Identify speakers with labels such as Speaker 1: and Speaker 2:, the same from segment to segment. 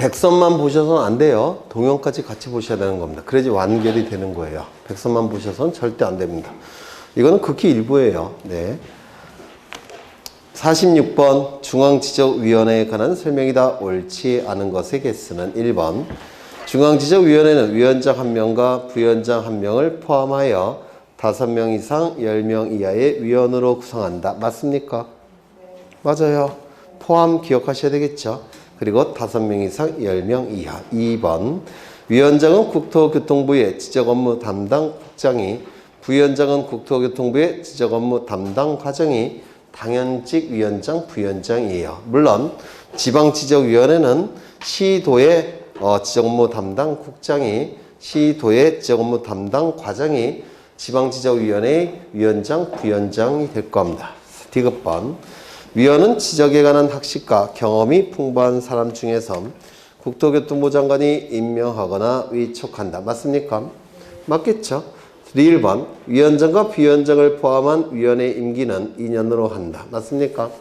Speaker 1: 백선만 보셔서는 안 돼요. 동영까지 같이 보셔야 되는 겁니다. 그래야지 완결이 되는 거예요. 백선만 보셔서는 절대 안 됩니다. 이거는 극히 일부예요. 네. 46번 중앙지적위원회에 관한 설명이다. 옳지 않은 것의 개수는 1번. 중앙지적위원회는 위원장 1명과 부위원장 1명을 포함하여 5명 이상 10명 이하의 위원으로 구성한다. 맞습니까? 맞아요. 포함 기억하셔야 되겠죠. 그리고 5명 이상 10명 이하. 2번. 위원장은 국토교통부의 지적업무 담당 국장이, 부위원장은 국토교통부의 지적업무 담당 과장이 당연직 위원장, 부위원장이에요. 물론 지방지적위원회는 시도의 지적업무 담당 국장이, 시도의 지적업무 담당 과장이 지방지적위원회의 위원장, 부위원장이 될 겁니다. 디귿번. 위원은 지적에 관한 학식과 경험이 풍부한 사람 중에서 국토교통부 장관이 임명하거나 위촉한다. 맞습니까? 맞겠죠? 1번. 위원장과 부위원장을 포함한 위원회 임기는 2년으로 한다. 맞습니까?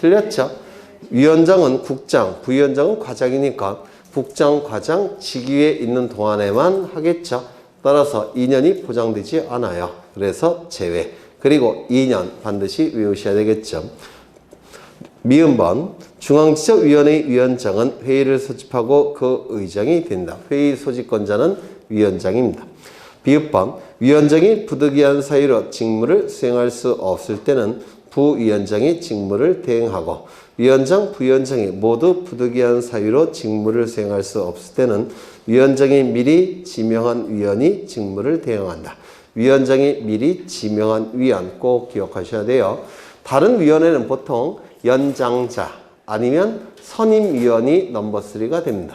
Speaker 1: 틀렸죠? 위원장은 국장, 부위원장은 과장이니까 국장, 과장 직위에 있는 동안에만 하겠죠. 따라서 2년이 보장되지 않아요. 그래서 제외. 그리고 2년 반드시 외우셔야 되겠죠. 미음번. 중앙지적위원회 위원장은 회의를 소집하고 그 의장이 된다. 회의 소집권자는 위원장입니다. 비읍번. 위원장이 부득이한 사유로 직무를 수행할 수 없을 때는 부위원장이 직무를 대행하고, 위원장, 부위원장이 모두 부득이한 사유로 직무를 수행할 수 없을 때는 위원장이 미리 지명한 위원이 직무를 대행한다. 위원장이 미리 지명한 위원 꼭 기억하셔야 돼요. 다른 위원회는 보통 연장자 아니면 선임위원이 넘버 3가 됩니다.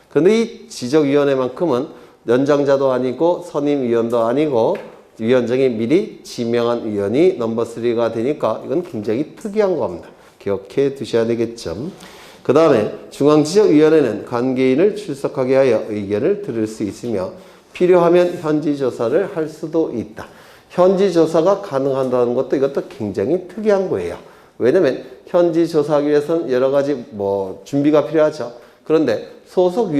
Speaker 1: 그런데 이 지적위원회만큼은 연장자도 아니고 선임위원도 아니고 위원장이 미리 지명한 위원이 넘버 3가 되니까 이건 굉장히 특이한 겁니다. 기억해 두셔야 되겠죠. 그 다음에 중앙지적위원회는 관계인을 출석하게 하여 의견을 들을 수 있으며 필요하면 현지조사를 할 수도 있다. 현지조사가 가능하다는 것도 이것도 굉장히 특이한 거예요. 왜냐면 현지조사하기 위해서는 여러 가지 준비가 필요하죠. 그런데 소속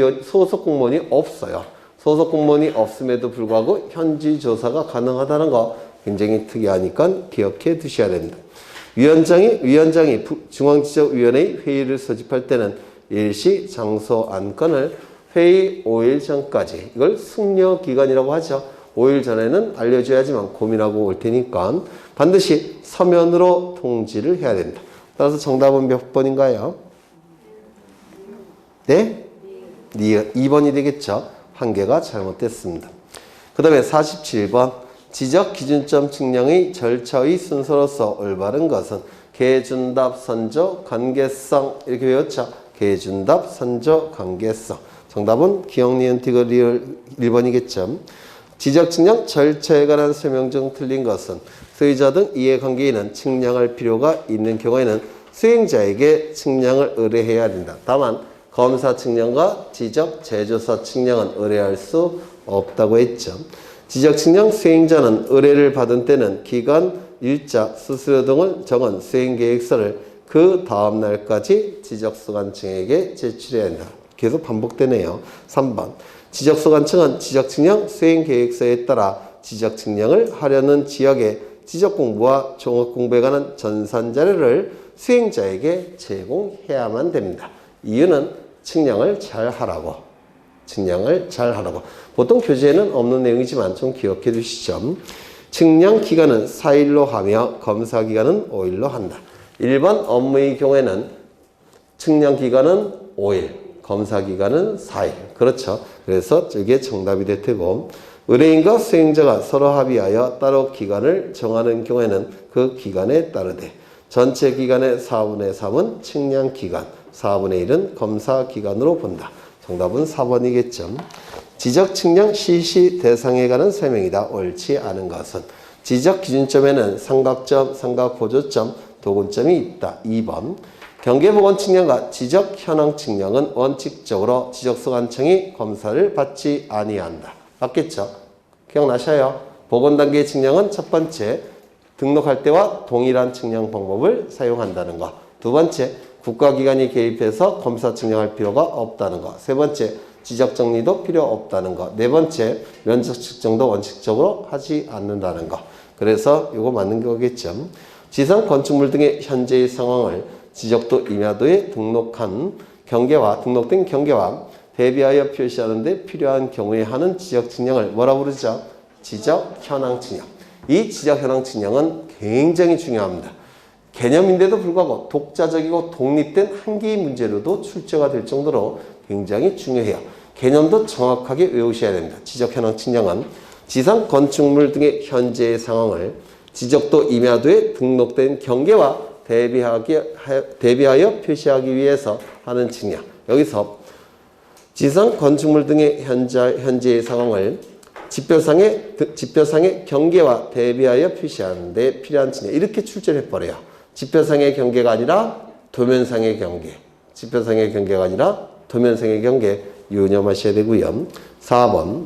Speaker 1: 공무원이 없어요. 소속 공무원이 없음에도 불구하고 현지조사가 가능하다는 거 굉장히 특이하니까 기억해 두셔야 됩니다. 위원장이 중앙지적위원회의 회의를 소집할 때는 일시, 장소, 안건을 회의 5일 전까지, 이걸 숙려기간이라고 하죠. 5일 전에는 알려줘야지만 고민하고 올 테니까 반드시 서면으로 통지를 해야 됩니다. 따라서 정답은 몇 번인가요? 네? 2번이 되겠죠. 한 개가 잘못됐습니다. 그 다음에 47번. 지적기준점 측량의 절차의 순서로서 올바른 것은 계준답, 선조, 관계성. 이렇게 외웠죠. 계준답, 선조, 관계성. 정답은 기억, 니은, 디귿, 리을 1번이겠죠. 지적 측량 절차에 관한 설명 중 틀린 것은 소유자 등 이해관계인은 측량할 필요가 있는 경우에는 수행자에게 측량을 의뢰해야 된다. 다만 검사 측량과 지적 제조사 측량은 의뢰할 수 없다고 했죠. 지적 측량 수행자는 의뢰를 받은 때는 기간, 일자, 수수료 등을 적은 수행계획서를 그 다음 날까지 지적소관청에게 제출해야 한다. 계속 반복되네요. 3번. 지적소관청은 지적측량 수행계획서에 따라 지적측량을 하려는 지역의 지적공부와 종합공부에 관한 전산자료를 수행자에게 제공해야만 됩니다. 이유는 측량을 잘 하라고. 보통 교재에는 없는 내용이지만 좀 기억해 두시죠. 측량 기간은 4일로 하며 검사 기간은 5일로 한다. 1번 업무의 경우에는 측량 기간은 5일, 검사 기간은 4일. 그렇죠. 그래서 이게 정답이 될 테고, 의뢰인과 수행자가 서로 합의하여 따로 기간을 정하는 경우에는 그 기간에 따르되 전체 기간의 4분의 3은 측량 기간, 4분의 1은 검사 기간으로 본다. 정답은 4번이겠죠. 지적 측량 실시 대상에 관한 설명이다. 옳지 않은 것은 지적 기준점에는 삼각점, 삼각보조점, 도근점이 있다. 2번. 경계보건 측량과 지적 현황 측량은 원칙적으로 지적소관청이 검사를 받지 아니한다. 맞겠죠? 기억나셔요? 보건단계 측량은 첫 번째 등록할 때와 동일한 측량 방법을 사용한다는 거. 두 번째, 국가기관이 개입해서 검사 측량할 필요가 없다는 거. 세 번째, 지적 정리도 필요 없다는 거. 네 번째, 면적 측정도 원칙적으로 하지 않는다는 거. 그래서 이거 맞는 거겠죠. 지상 건축물 등의 현재의 상황을 지적도 임야도에 등록된 경계와 대비하여 표시하는 데 필요한 경우에 하는 지적 측량을 뭐라고 부르죠? 지적 현황 측량. 이 지적 현황 측량은 굉장히 중요합니다. 개념인데도 불구하고 독자적이고 독립된 한 개의 문제로도 출제가 될 정도로 굉장히 중요해요. 개념도 정확하게 외우셔야 됩니다. 지적 현황 측량은 지상 건축물 등의 현재의 상황을 지적도 임야도에 등록된 경계와 대비하여 표시하기 위해서 하는 측량. 여기서 지상 건축물 등의 현재의 상황을 지표상의 경계와 대비하여 표시하는 데 필요한 측량. 이렇게 출제를 해버려요. 지표상의 경계가 아니라 도면상의 경계. 지표상의 경계가 아니라 도면상의 경계 유념하셔야 되고요. 4번.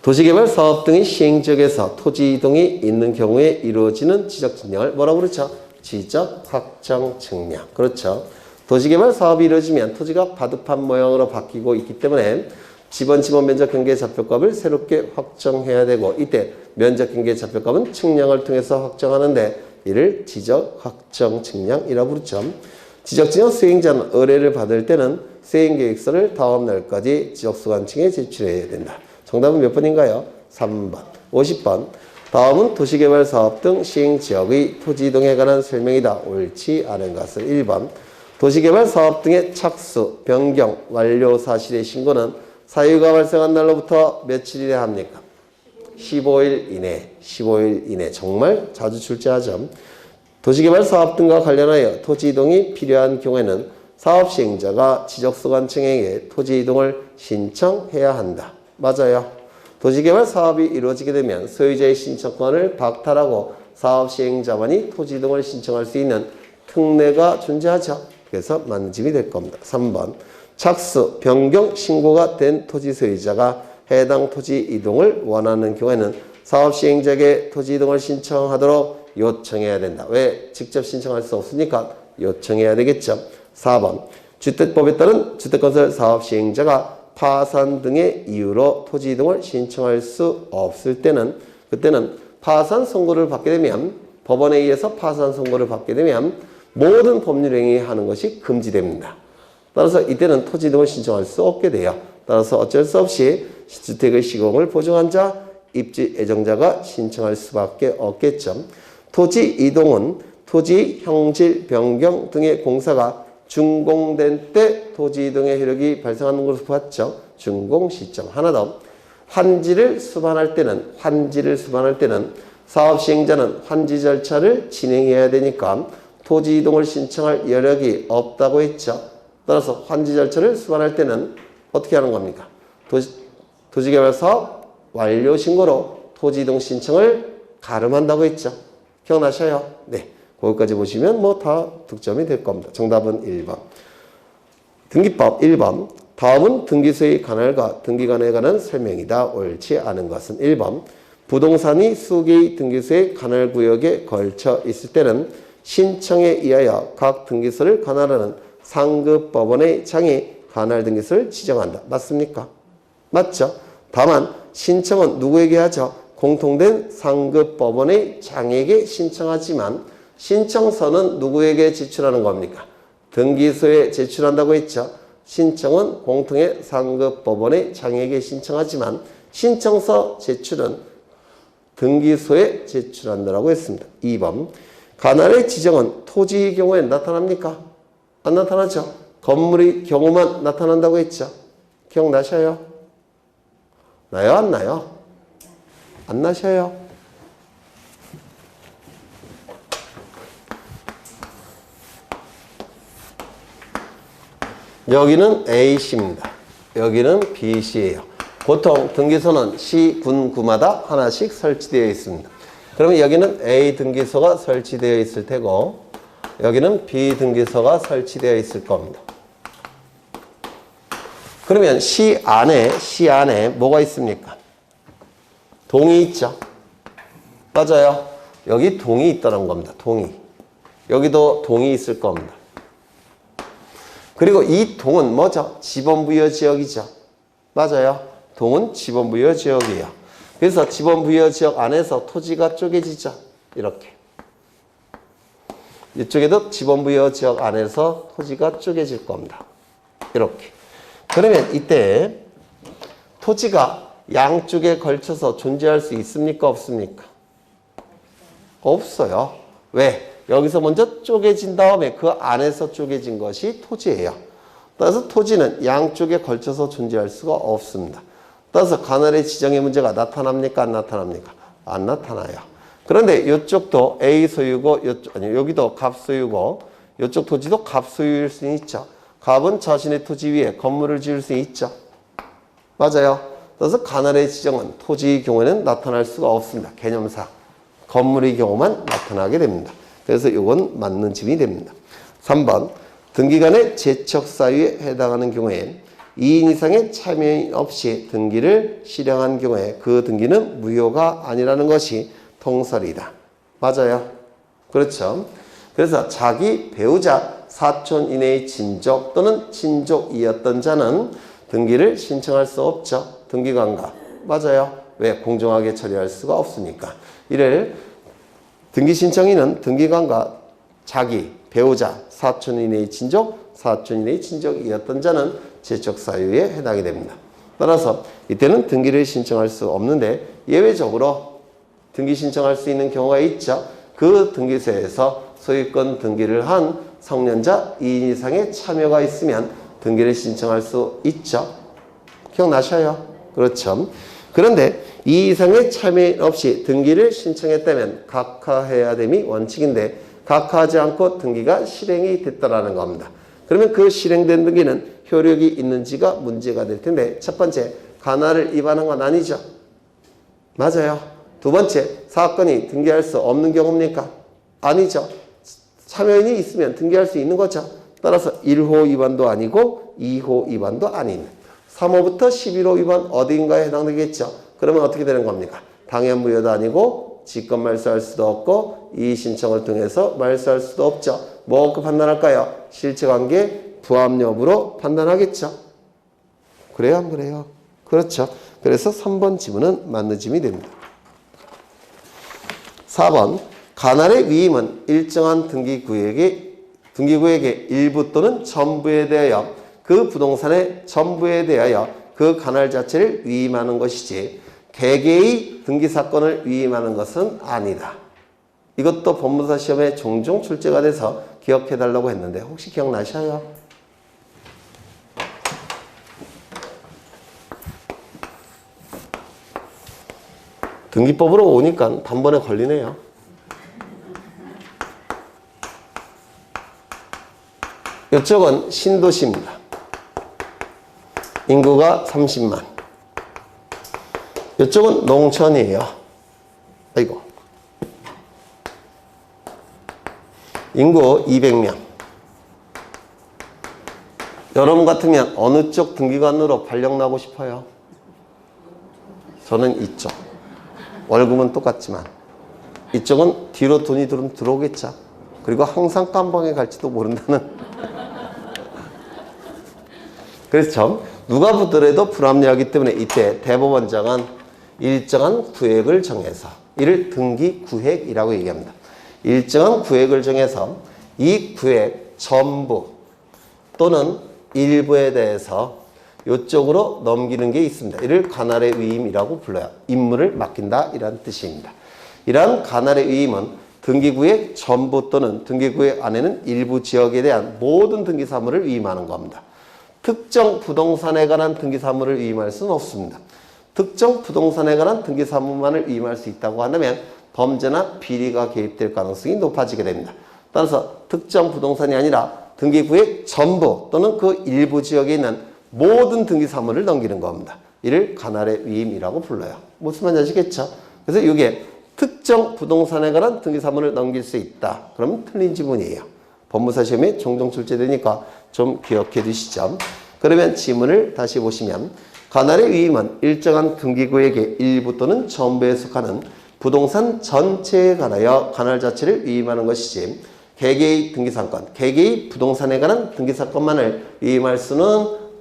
Speaker 1: 도시개발 사업 등의 시행 지역에서 토지 이동이 있는 경우에 이루어지는 지적 측량을 뭐라고 그러죠? 지적 확정 측량. 그렇죠. 도시개발 사업이 이루어지면 토지가 바둑판 모양으로 바뀌고 있기 때문에 지번 면적 경계 좌표값을 새롭게 확정해야 되고, 이때 면적 경계 좌표값은 측량을 통해서 확정하는데 이를 지적 확정 측량이라고 부르죠. 지적 측량 수행자는 의뢰를 받을 때는 수행 계획서를 다음 날까지 지적소관청에 제출해야 된다. 정답은 몇 번인가요? 3번. 50번. 다음은 도시개발 사업 등 시행 지역의 토지 이동에 관한 설명이다. 옳지 않은 것은 1번. 도시개발 사업 등의 착수, 변경, 완료 사실의 신고는 사유가 발생한 날로부터 며칠이래 합니까? 15일 이내. 15일 이내. 정말 자주 출제하죠. 도시개발 사업 등과 관련하여 토지 이동이 필요한 경우에는 사업 시행자가 지적소관청에게 토지 이동을 신청해야 한다. 맞아요. 도시개발 사업이 이루어지게 되면 소유자의 신청권을 박탈하고 사업 시행자만이 토지 이동을 신청할 수 있는 특례가 존재하죠. 그래서 맞는 집이 될 겁니다. 3번. 착수, 변경, 신고가 된 토지 소유자가 해당 토지 이동을 원하는 경우에는 사업 시행자에게 토지 이동을 신청하도록 요청해야 된다. 왜? 직접 신청할 수 없으니까 요청해야 되겠죠. 4번. 주택법에 따른 주택건설 사업 시행자가 파산 등의 이유로 토지 이동을 신청할 수 없을 때는, 그때는 파산 선고를 받게 되면, 법원에 의해서 파산 선고를 받게 되면 모든 법률 행위하는 것이 금지됩니다. 따라서 이때는 토지 이동을 신청할 수 없게 돼요. 따라서 어쩔 수 없이 주택의 시공을 보증한 자, 입지 예정자가 신청할 수밖에 없겠죠. 토지 이동은 토지 형질 변경 등의 공사가 준공된 때 토지 이동의 효력이 발생하는 것으로 봤죠. 준공 시점. 하나 더. 환지를 수반할 때는 사업 시행자는 환지 절차를 진행해야 되니까 토지 이동을 신청할 여력이 없다고 했죠. 따라서 환지 절차를 수반할 때는 어떻게 하는 겁니까? 도시개발 사업 완료 신고로 토지 이동 신청을 가름한다고 했죠. 기억나셔요? 네. 거기까지 보시면 뭐 다 득점이 될 겁니다. 정답은 1번. 등기법 1번. 다음은 등기소의 관할과 등기관에 관한 설명이다. 옳지 않은 것은 1번. 부동산이 수개의 등기소의 관할구역에 걸쳐 있을 때는 신청에 의하여 각 등기소를 관할하는 상급법원의 장이 관할등기소를 지정한다. 맞습니까? 맞죠? 다만 신청은 누구에게 하죠? 공통된 상급법원의 장에게 신청하지만 신청서는 누구에게 제출하는 겁니까? 등기소에 제출한다고 했죠. 신청은 공통의 상급법원의 장에게 신청하지만 신청서 제출은 등기소에 제출한다고 했습니다. 2번. 관할의 지정은 토지의 경우에 나타납니까? 안 나타나죠? 건물의 경우만 나타난다고 했죠. 기억나셔요? 나요? 안 나요? 안 나셔요? 여기는 A씨입니다. 여기는 B씨예요. 보통 등기소는 시, 군, 구마다 하나씩 설치되어 있습니다. 그러면 여기는 A 등기소가 설치되어 있을 테고 여기는 B 등기소가 설치되어 있을 겁니다. 그러면 시 안에 뭐가 있습니까? 동이 있죠. 맞아요. 여기 동이 있다는 겁니다. 동이. 여기도 동이 있을 겁니다. 그리고 이 동은 뭐죠? 지번부여 지역이죠. 맞아요. 동은 지번부여 지역이에요. 그래서 지번부여 지역 안에서 토지가 쪼개지죠. 이렇게. 이쪽에도 지번부여 지역 안에서 토지가 쪼개질 겁니다. 이렇게. 그러면 이때 토지가 양쪽에 걸쳐서 존재할 수 있습니까? 없습니까? 없어요. 왜? 여기서 먼저 쪼개진 다음에 그 안에서 쪼개진 것이 토지예요. 따라서 토지는 양쪽에 걸쳐서 존재할 수가 없습니다. 따라서 관할의 지정의 문제가 나타납니까? 안 나타납니까? 안 나타나요. 그런데 이쪽도 A 소유고 여기도 갑 소유고 이쪽 토지도 갑 소유일 수 있죠. 갑은 자신의 토지 위에 건물을 지을 수 있죠. 맞아요. 그래서 관할의 지정은 토지의 경우에는 나타날 수가 없습니다. 개념상. 건물의 경우만 나타나게 됩니다. 그래서 이건 맞는 짐이 됩니다. 3번 등기간의 제척 사유에 해당하는 경우에 2인 이상의 참여인 없이 등기를 실행한 경우에 그 등기는 무효가 아니라는 것이 통설이다. 맞아요. 그렇죠. 그래서 자기 배우자 사촌 이내의 친족 또는 친족이었던 자는 등기를 신청할 수 없죠. 등기관과. 맞아요. 왜? 공정하게 처리할 수가 없으니까. 이를 등기 신청인은 등기관과 자기, 배우자, 사촌 이내의 친족, 사촌 이내의 친족이었던 자는 제척 사유에 해당이 됩니다. 따라서 이때는 등기를 신청할 수 없는데 예외적으로 등기 신청할 수 있는 경우가 있죠. 그 등기소에서 소유권 등기를 한 성년자 2인 이상의 참여가 있으면 등기를 신청할 수 있죠. 기억나셔요? 그렇죠. 그런데 2 이상의 참여 없이 등기를 신청했다면 각하해야 됨이 원칙인데 각하하지 않고 등기가 실행이 됐다라는 겁니다. 그러면 그 실행된 등기는 효력이 있는지가 문제가 될 텐데 첫 번째, 관할을 위반한 건 아니죠. 맞아요. 두 번째, 사건이 등기할 수 없는 경우입니까? 아니죠. 참여인이 있으면 등기할 수 있는 거죠. 따라서 1호 위반도 아니고 2호 위반도 아닌 3호부터 11호 위반 어디인가에 해당되겠죠. 그러면 어떻게 되는 겁니까? 당연 무효도 아니고 직권 말소할 수도 없고 이의 신청을 통해서 말소할 수도 없죠. 뭐가 판단할까요? 실체관계 부합 여부로 판단하겠죠. 그래요? 안 그래요? 그렇죠. 그래서 3번 지문은 맞는 지문이 됩니다. 4번 관할의 위임은 일정한 등기구역의 일부 또는 전부에 대하여 그 부동산의 전부에 대하여 그 관할 자체를 위임하는 것이지 개개의 등기사건을 위임하는 것은 아니다. 이것도 법무사 시험에 종종 출제가 돼서 기억해달라고 했는데 혹시 기억나셔요? 등기법으로 오니까 단번에 걸리네요. 이쪽은 신도시입니다. 인구가 30만. 이쪽은 농촌이에요. 아이고. 인구 200명. 여러분 같으면 어느 쪽 등기관으로 발령나고 싶어요? 저는 이쪽. 월급은 똑같지만 이쪽은 뒤로 돈이 들어오겠죠. 그리고 항상 깜방에 갈지도 모른다는. 그래서 누가 보더라도 불합리하기 때문에 이때 대법원장은 일정한 구획을 정해서 이를 등기구획이라고 얘기합니다. 일정한 구획을 정해서 이 구획 전부 또는 일부에 대해서 이쪽으로 넘기는 게 있습니다. 이를 관할의 위임이라고 불러요. 임무를 맡긴다 이란 뜻입니다. 이러한 관할의 위임은 등기구획 전부 또는 등기구획 안에는 일부 지역에 대한 모든 등기사무를 위임하는 겁니다. 특정 부동산에 관한 등기사무를 위임할 수는 없습니다. 특정 부동산에 관한 등기사무만을 위임할 수 있다고 한다면 범죄나 비리가 개입될 가능성이 높아지게 됩니다. 따라서 특정 부동산이 아니라 등기구획 전부 또는 그 일부 지역에 있는 모든 등기사무를 넘기는 겁니다. 이를 관할의 위임이라고 불러요. 무슨 말인지 아시겠죠? 그래서 이게 특정 부동산에 관한 등기사무를 넘길 수 있다. 그러면 틀린 지문이에요. 법무사 시험에 종종 출제되니까 좀 기억해 두시죠. 그러면 지문을 다시 보시면 관할의 위임은 일정한 등기구역의 일부 또는 전부에 속하는 부동산 전체에 관하여 관할 자체를 위임하는 것이지 개개의 등기사건, 개개의 부동산에 관한 등기사건만을 위임할 수는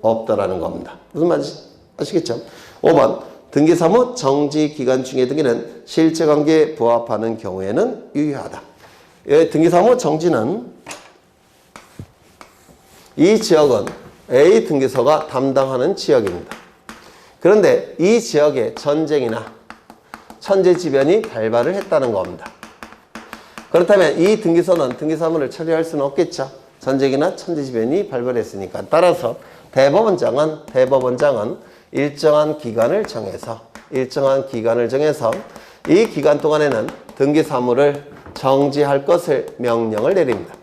Speaker 1: 없다라는 겁니다. 무슨 말인지 아시겠죠? 5번 등기사무 정지기간 중의 등기는 실체관계에 부합하는 경우에는 유효하다. 등기사무 정지는 이 지역은 A 등기소가 담당하는 지역입니다. 그런데 이 지역에 전쟁이나 천재지변이 발발을 했다는 겁니다. 그렇다면 이 등기소는 등기사무를 처리할 수는 없겠죠. 전쟁이나 천재지변이 발발했으니까. 따라서 대법원장은 일정한 기간을 정해서 이 기간 동안에는 등기사무를 정지할 것을 명령을 내립니다.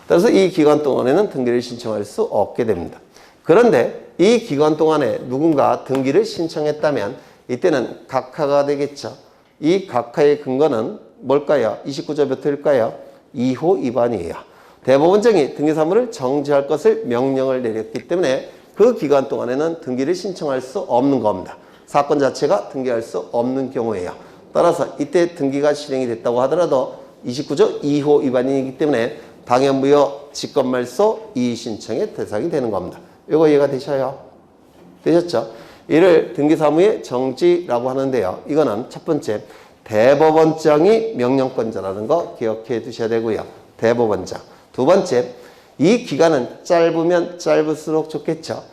Speaker 1: 그래서 이 기간 동안에는 등기를 신청할 수 없게 됩니다. 그런데 이 기간 동안에 누군가 등기를 신청했다면 이때는 각하가 되겠죠. 이 각하의 근거는 뭘까요? 29조 몇 호일까요? 2호 위반이에요. 대법원장이 등기사무를 정지할 것을 명령을 내렸기 때문에 그 기간 동안에는 등기를 신청할 수 없는 겁니다. 사건 자체가 등기할 수 없는 경우예요. 따라서 이때 등기가 실행이 됐다고 하더라도 29조 2호 위반이기 때문에 당연무효 직권말소 이의신청의 대상이 되는 겁니다. 이거 이해가 되셔요? 되셨죠? 이를 등기사무의 정지라고 하는데요. 이거는 첫 번째 대법원장이 명령권자라는 거 기억해 두셔야 되고요. 대법원장. 두 번째, 이 기간은 짧으면 짧을수록 좋겠죠.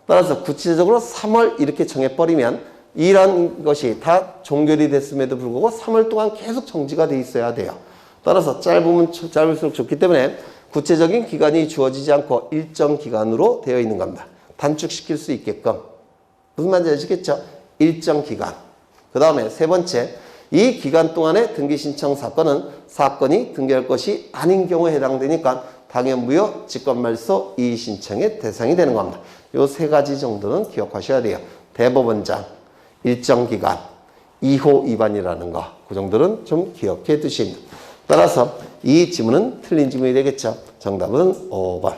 Speaker 1: 따라서 구체적으로 3월 이렇게 정해버리면 이런 것이 다 종결이 됐음에도 불구하고 3월 동안 계속 정지가 돼 있어야 돼요. 따라서 짧으면 짧을수록 좋기 때문에 구체적인 기간이 주어지지 않고 일정 기간으로 되어 있는 겁니다. 단축시킬 수 있게끔. 무슨 말인지 아시겠죠? 일정 기간. 그 다음에 세 번째, 이 기간 동안의 등기 신청 사건이 등기할 것이 아닌 경우에 해당되니까 당연무효 직권말소 이의신청의 대상이 되는 겁니다. 이 세 가지 정도는 기억하셔야 돼요. 대법원장, 일정 기간, 2호 위반이라는 거. 그 정도는 좀 기억해 두십니다. 따라서 이 지문은 틀린 지문이 되겠죠. 정답은 5번.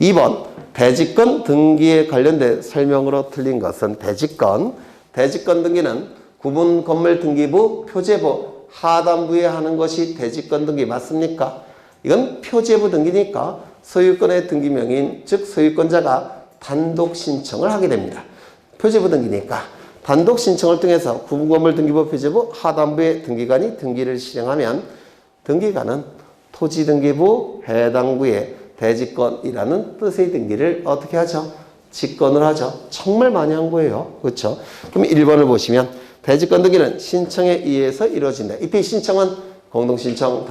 Speaker 1: 2번 대지권 등기에 관련된 설명으로 틀린 것은 대지권 등기는 구분 건물 등기부 표제부 하단부에 하는 것이 대지권 등기 맞습니까? 이건 표제부 등기니까 소유권의 등기명인 즉 소유권자가 단독 신청을 하게 됩니다. 표제부 등기니까 단독 신청을 통해서 구분 건물 등기부 표제부 하단부의 등기관이 등기를 실행하면 등기관은 토지 등기부 해당부의 대지권이라는 뜻의 등기를 어떻게 하죠? 직권을 하죠. 정말 많이 한 거예요. 그렇죠? 그럼 1번을 보시면 대지권 등기는 신청에 의해서 이루어진다. 이때 신청은 공동신청,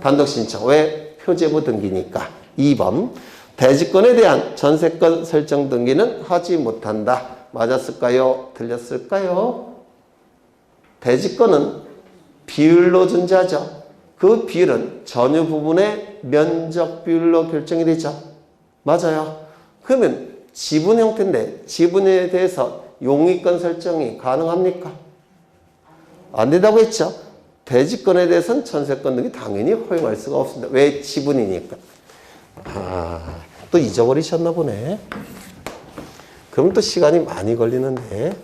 Speaker 1: 단독신청. 왜? 표제부 등기니까. 2번 대지권에 대한 전세권 설정 등기는 하지 못한다. 맞았을까요? 틀렸을까요? 대지권은 비율로 존재하죠. 그 비율은 전유 부분의 면적 비율로 결정이 되죠. 맞아요. 그러면 지분 형태인데 지분에 대해서 용의권 설정이 가능합니까? 안 된다고 했죠. 대지권에 대해서는 전세권 등이 당연히 허용할 수가 없습니다. 왜? 지분이니까. 또 잊어버리셨나 보네. 그럼 또 시간이 많이 걸리는데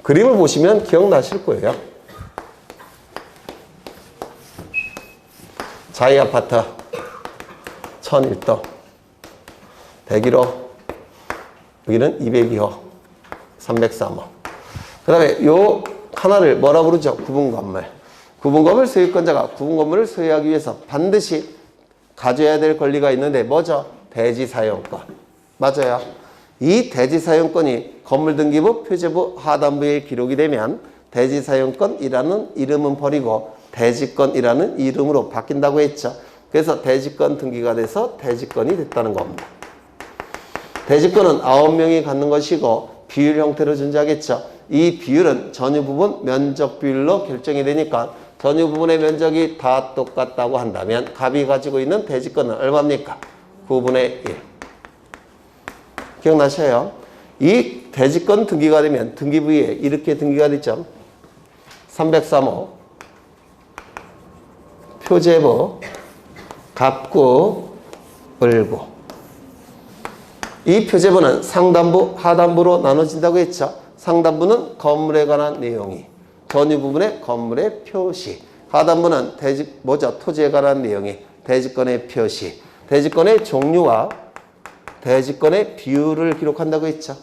Speaker 1: 그림을 보시면 기억나실 거예요. 자이 아파트 1001동 101호 여기는 202호 303호 그 다음에 요 하나를 뭐라 부르죠? 구분건물. 구분건물 소유권자가 구분건물을 소유하기 위해서 반드시 가져야 될 권리가 있는데 뭐죠? 대지사용권. 맞아요. 이 대지사용권이 건물등기부 표제부 하단부에 기록이 되면 대지사용권이라는 이름은 버리고 대지권이라는 이름으로 바뀐다고 했죠. 그래서 대지권 등기가 돼서 대지권이 됐다는 겁니다. 대지권은 9명이 갖는 것이고 비율 형태로 존재하겠죠. 이 비율은 전유 부분 면적 비율로 결정이 되니까 전유 부분의 면적이 다 똑같다고 한다면 갑이 가지고 있는 대지권은 얼마입니까? 9분의 1. 기억나셔요? 이 대지권 등기가 되면 등기부에 이렇게 등기가 되죠. 303호 표제부 갑구 을구. 이 표제부는 상단부 하단부로 나눠진다고 했죠. 상단부는 건물에 관한 내용이 전유 부분의 건물의 표시. 하단부는 토지에 관한 내용이 대지권의 표시. 대지권의 종류와 대지권의 비율을 기록한다고 했죠.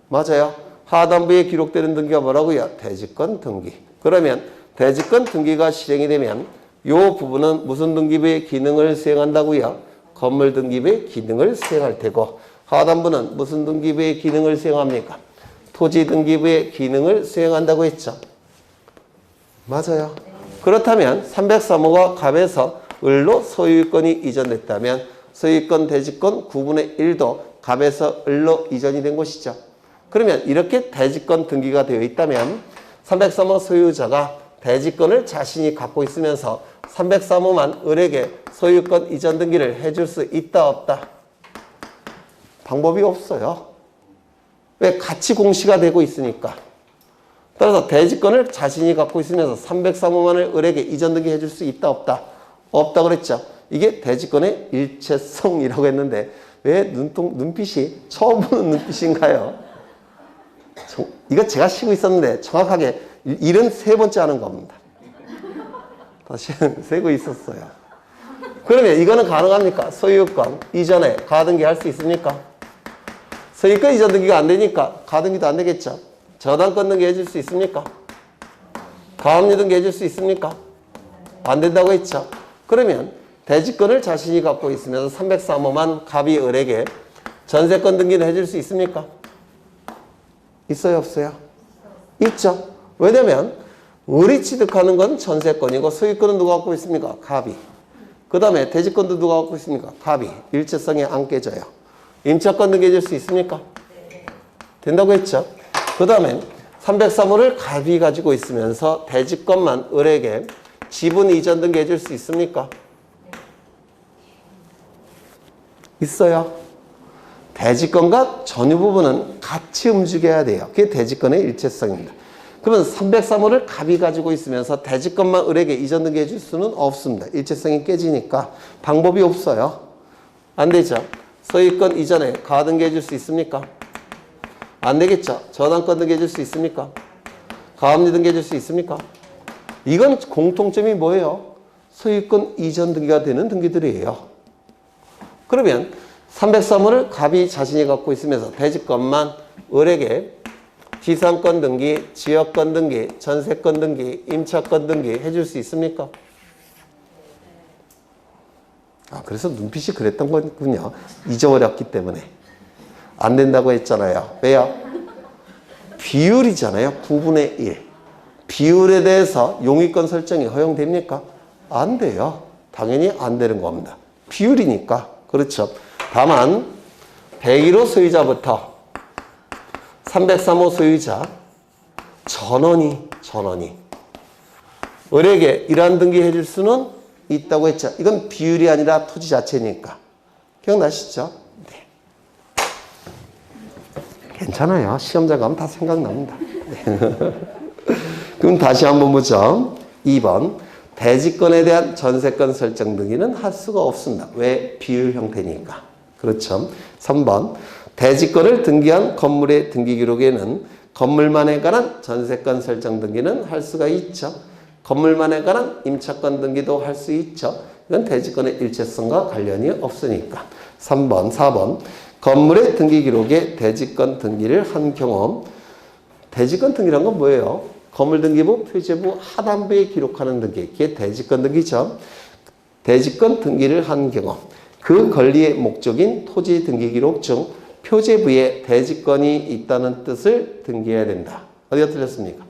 Speaker 1: 맞아요. 하단부에 기록되는 등기가 뭐라고요? 대지권 등기. 그러면 대지권 등기가 실행이 되면 이 부분은 무슨 등기부의 기능을 수행한다고요? 건물 등기부의 기능을 수행할 테고, 하단부는 무슨 등기부의 기능을 수행합니까? 토지 등기부의 기능을 수행한다고 했죠. 맞아요. 그렇다면 303호가 갑에서 을로 소유권이 이전됐다면 소유권 대지권 9분의 1도 갑에서 을로 이전이 된 것이죠. 그러면 이렇게 대지권 등기가 되어 있다면 303호 소유자가 대지권을 자신이 갖고 있으면서 303호만 을에게 소유권 이전 등기를 해줄 수 있다 없다? 방법이 없어요. 왜? 같이 공시가 되고 있으니까. 따라서 대지권을 자신이 갖고 있으면서 303호만을 을에게 이전 등기 해줄 수 있다 없다? 없다 그랬죠. 이게 대지권의 일체성이라고 했는데 왜 눈빛이 처음 보는 눈빛인가요? 이거 제가 쉬고 있었는데 정확하게 73번째 하는 겁니다. 다시 세고 있었어요. 그러면 이거는 가능합니까? 소유권 이전에 가등기 할 수 있습니까? 소유권 이전 등기가 안 되니까 가등기도 안 되겠죠. 저당권 등기 해줄 수 있습니까? 가압류 등기 해줄 수 있습니까? 안 된다고 했죠. 그러면 대지권을 자신이 갖고 있으면서 303호만 갑이 을에게 전세권 등기를 해줄 수 있습니까? 있어요 없어요? 있죠. 왜냐면 을이 취득하는 건 전세권이고 소유권은 누가 갖고 있습니까? 갑이. 그 다음에 대지권도 누가 갖고 있습니까? 갑이. 일체성이 안 깨져요. 임차권 등기 해줄 수 있습니까? 된다고 했죠. 그 다음에 303호를 갑이 가지고 있으면서 대지권만 을에게 지분 이전 등기 해줄 수 있습니까? 있어요. 대지권과 전유 부분은 같이 움직여야 돼요. 그게 대지권의 일체성입니다. 그러면 303호를 갑이 가지고 있으면서 대지권만 을에게 이전 등기 해줄 수는 없습니다. 일체성이 깨지니까 방법이 없어요. 안 되죠. 소유권 이전에 가등기 해줄 수 있습니까? 안 되겠죠. 저당권 등기 해줄 수 있습니까? 가압류 등기 해줄 수 있습니까? 이건 공통점이 뭐예요? 소유권 이전 등기가 되는 등기들이에요. 그러면 303호를 갑이 자신이 갖고 있으면서 대지권만 을에게 지상권 등기, 지역권 등기, 전세권 등기, 임차권 등기 해줄 수 있습니까? 그래서 눈빛이 그랬던 거군요. 잊어버렸기 때문에. 안 된다고 했잖아요. 왜요? 비율이잖아요. 9분의 1. 비율에 대해서 용의권 설정이 허용됩니까? 안 돼요. 당연히 안 되는 겁니다. 비율이니까. 그렇죠. 다만 101호 소유자부터 303호 소유자 전원이 을에게 이러한 등기 해줄 수는 있다고 했죠. 이건 비율이 아니라 토지 자체니까. 기억나시죠? 네. 괜찮아요. 시험장 가면 다 생각납니다. 네. 그럼 다시 한번 보죠. 2번. 대지권에 대한 전세권 설정 등기는 할 수가 없습니다. 왜? 비율 형태니까. 그렇죠. 3번. 대지권을 등기한 건물의 등기 기록에는 건물만에 관한 전세권 설정 등기는 할 수가 있죠. 건물만에 관한 임차권 등기도 할 수 있죠. 이건 대지권의 일체성과 관련이 없으니까. 3번, 4번. 건물의 등기 기록에 대지권 등기를 한 경우, 대지권 등기란 건 뭐예요? 건물등기부, 표제부, 하단부에 기록하는 등기. 그게 대지권 등기죠. 대지권 등기를 한 경우 그 권리의 목적인 토지 등기 기록 중 표제부에 대지권이 있다는 뜻을 등기해야 된다. 어디가 틀렸습니까?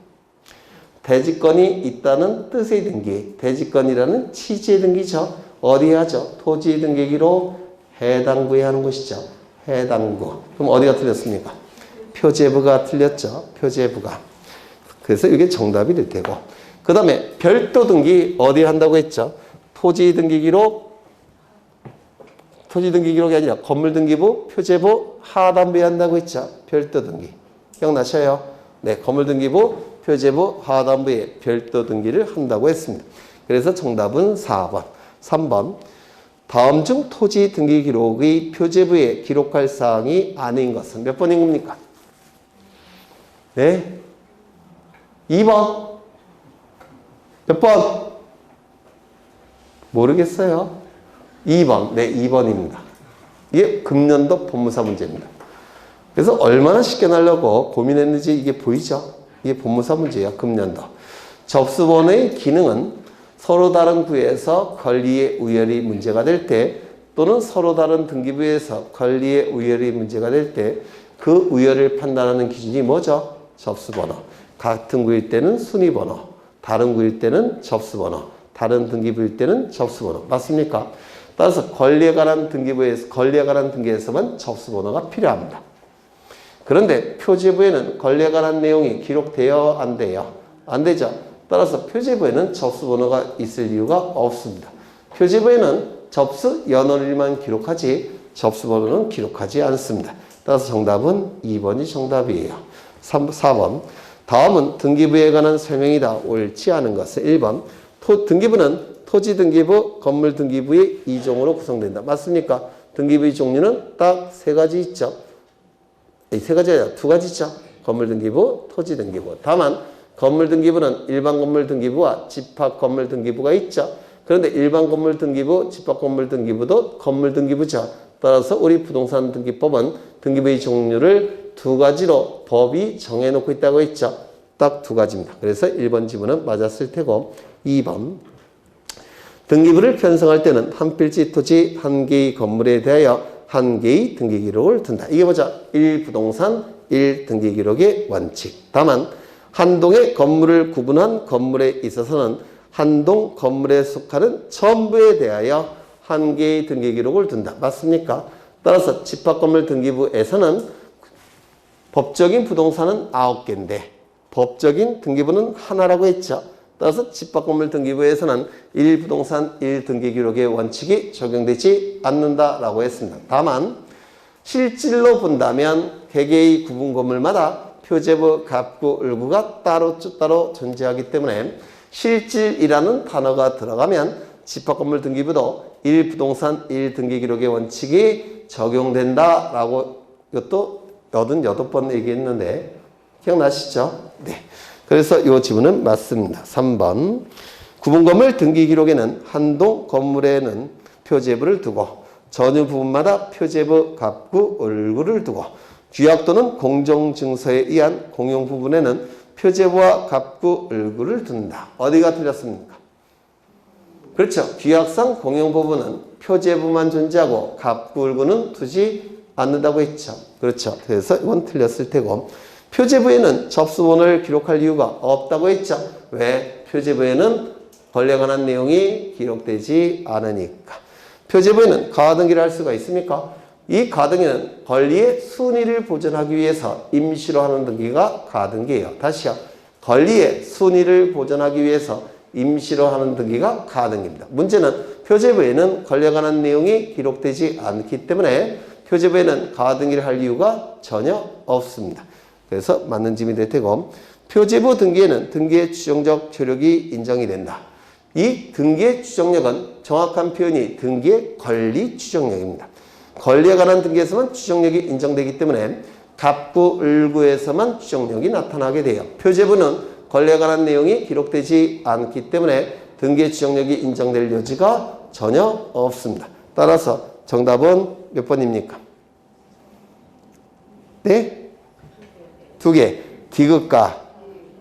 Speaker 1: 대지권이 있다는 뜻의 등기. 대지권이라는 취지의 등기죠. 어디에 하죠? 토지 등기 기록 해당부에 하는 것이죠. 해당부. 그럼 어디가 틀렸습니까? 표제부가 틀렸죠. 표제부가. 그래서 이게 정답이 될 테고. 그 다음에 별도 등기 어디에 한다고 했죠? 토지 등기 기록, 토지 등기 기록이 아니라 건물 등기부, 표제부, 하단부에 한다고 했죠? 별도 등기. 기억나셔요? 네, 건물 등기부, 표제부, 하단부에 별도 등기를 한다고 했습니다. 그래서 정답은 4번. 3번. 다음 중 토지 등기 기록의 표제부에 기록할 사항이 아닌 것은 몇 번인 겁니까? 네. 2번. 몇 번? 모르겠어요. 2번. 네, 2번입니다. 이게 금년도 본무사 문제입니다. 그래서 얼마나 쉽게 나려고 고민했는지 이게 보이죠? 이게 본무사 문제예요. 금년도. 접수번호의 기능은 서로 다른 부에서 권리의 우열이 문제가 될 때 또는 서로 다른 등기부에서 권리의 우열이 문제가 될 때 그 우열을 판단하는 기준이 뭐죠? 접수번호. 같은 구일 때는 순위번호, 다른 구일 때는 접수번호, 다른 등기부일 때는 접수번호. 맞습니까? 따라서 권리에 관한 등기에서만 접수번호가 필요합니다. 그런데 표제부에는 권리에 관한 내용이 기록되어 안 돼요? 안 되죠. 따라서 표제부에는 접수번호가 있을 이유가 없습니다. 표제부에는 접수 연월일만 기록하지 접수번호는 기록하지 않습니다. 따라서 정답은 2번이 정답이에요. 4번. 다음은 등기부에 관한 설명이다. 옳지 않은 것은 1번. 등기부는 토지등기부, 건물등기부의 2종으로 구성된다. 맞습니까? 등기부의 종류는 딱 3가지 있죠. 세 가지가 아니라 2가지 있죠. 건물등기부, 토지등기부. 다만 건물등기부는 일반 건물등기부와 집합건물등기부가 있죠. 그런데 일반 건물등기부, 집합건물등기부도 건물등기부죠. 따라서 우리 부동산 등기법은 등기부의 종류를 2가지로 법이 정해놓고 있다고 했죠. 딱 2가지입니다. 그래서 1번 지문은 맞았을 테고 2번. 등기부를 편성할 때는 한 필지 토지 한 개의 건물에 대하여 한 개의 등기기록을 둔다. 이게 뭐죠? 1부동산 1등기기록의 원칙. 다만 한 동의 건물을 구분한 건물에 있어서는 한 동 건물에 속하는 전부에 대하여 한 개의 등기기록을 둔다. 맞습니까? 따라서 집합건물 등기부에서는 법적인 부동산은 9개인데 법적인 등기부는 하나라고 했죠. 따라서 집합건물 등기부에서는 1부동산 1등기기록의 원칙이 적용되지 않는다라고 했습니다. 다만 실질로 본다면 개개의 구분 건물마다 표제부, 갑구, 을구가 따로 존재하기 때문에 실질이라는 단어가 들어가면 집합건물 등기부도 1부동산 1등기기록의 원칙이 적용된다라고 이것도 88번 얘기했는데 기억나시죠? 네. 그래서 이 지문은 맞습니다. 3번. 구분건물 등기기록에는 한 동 건물에는 표제부를 두고 전유 부분마다 표제부, 갑구, 을구를 두고 규약 또는 공정증서에 의한 공용 부분에는 표제부와 갑구, 을구를 둔다. 어디가 틀렸습니까? 그렇죠. 규약상 공용 부분은 표제부만 존재하고 갑구, 을구는 두지 않는다고 했죠. 그렇죠. 그래서 이건 틀렸을 테고 표제부에는 접수번호를 기록할 이유가 없다고 했죠. 왜? 표제부에는 권리에 관한 내용이 기록되지 않으니까. 표제부에는 가등기를 할 수가 있습니까? 이 가등기는 권리의 순위를 보존하기 위해서 임시로 하는 등기가 가등기예요. 다시요. 권리의 순위를 보존하기 위해서 임시로 하는 등기가 가등기입니다. 문제는 표제부에는 권리에 관한 내용이 기록되지 않기 때문에 표제부에는 가등기를 할 이유가 전혀 없습니다. 그래서 맞는 지문이 될 테고 표제부 등기에는 등기의 추정적 효력이 인정이 된다. 이 등기의 추정력은 정확한 표현이 등기의 권리 추정력입니다. 권리에 관한 등기에서만 추정력이 인정되기 때문에 갑구, 을구에서만 추정력이 나타나게 돼요. 표제부는 권리에 관한 내용이 기록되지 않기 때문에 등기의 추정력이 인정될 여지가 전혀 없습니다. 따라서 정답은 몇 번입니까? 네? 2개. 디귿과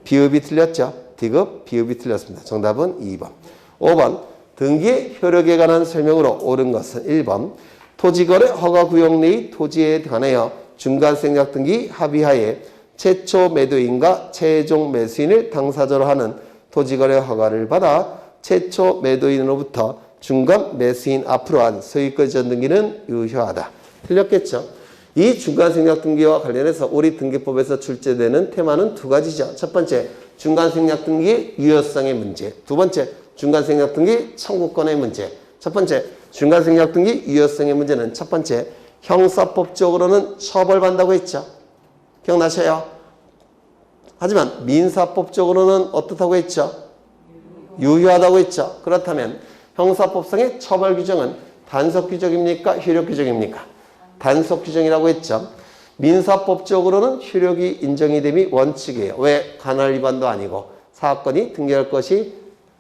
Speaker 1: 비읍이 틀렸죠? 디귿, 비읍이 틀렸습니다. 정답은 2번. 5번. 등기의 효력에 관한 설명으로 옳은 것은 1번. 토지거래 허가구역 내의 토지에 관하여 중간생략 등기 합의하에 최초 매도인과 최종 매수인을 당사자로 하는 토지거래 허가를 받아 최초 매도인으로부터 중간 매수인 앞으로 한 소유권 이전 등기는 유효하다. 틀렸겠죠? 이 중간생략 등기와 관련해서 우리 등기법에서 출제되는 테마는 2가지죠. 첫 번째, 중간생략 등기의 유효성의 문제. 두 번째, 중간생략 등기 청구권의 문제. 첫 번째, 중간생략 등기 유효성의 문제는 첫 번째, 형사법적으로는 처벌받는다고 했죠. 기억나셔요? 하지만 민사법적으로는 어떻다고 했죠? 유효하다고 했죠. 그렇다면 형사법상의 처벌 규정은 단속 규정입니까? 효력 규정입니까? 단속 규정이라고 했죠. 민사법적으로는 효력이 인정이 됨이 원칙이에요. 왜? 관할 위반도 아니고 사건이 등기할 것이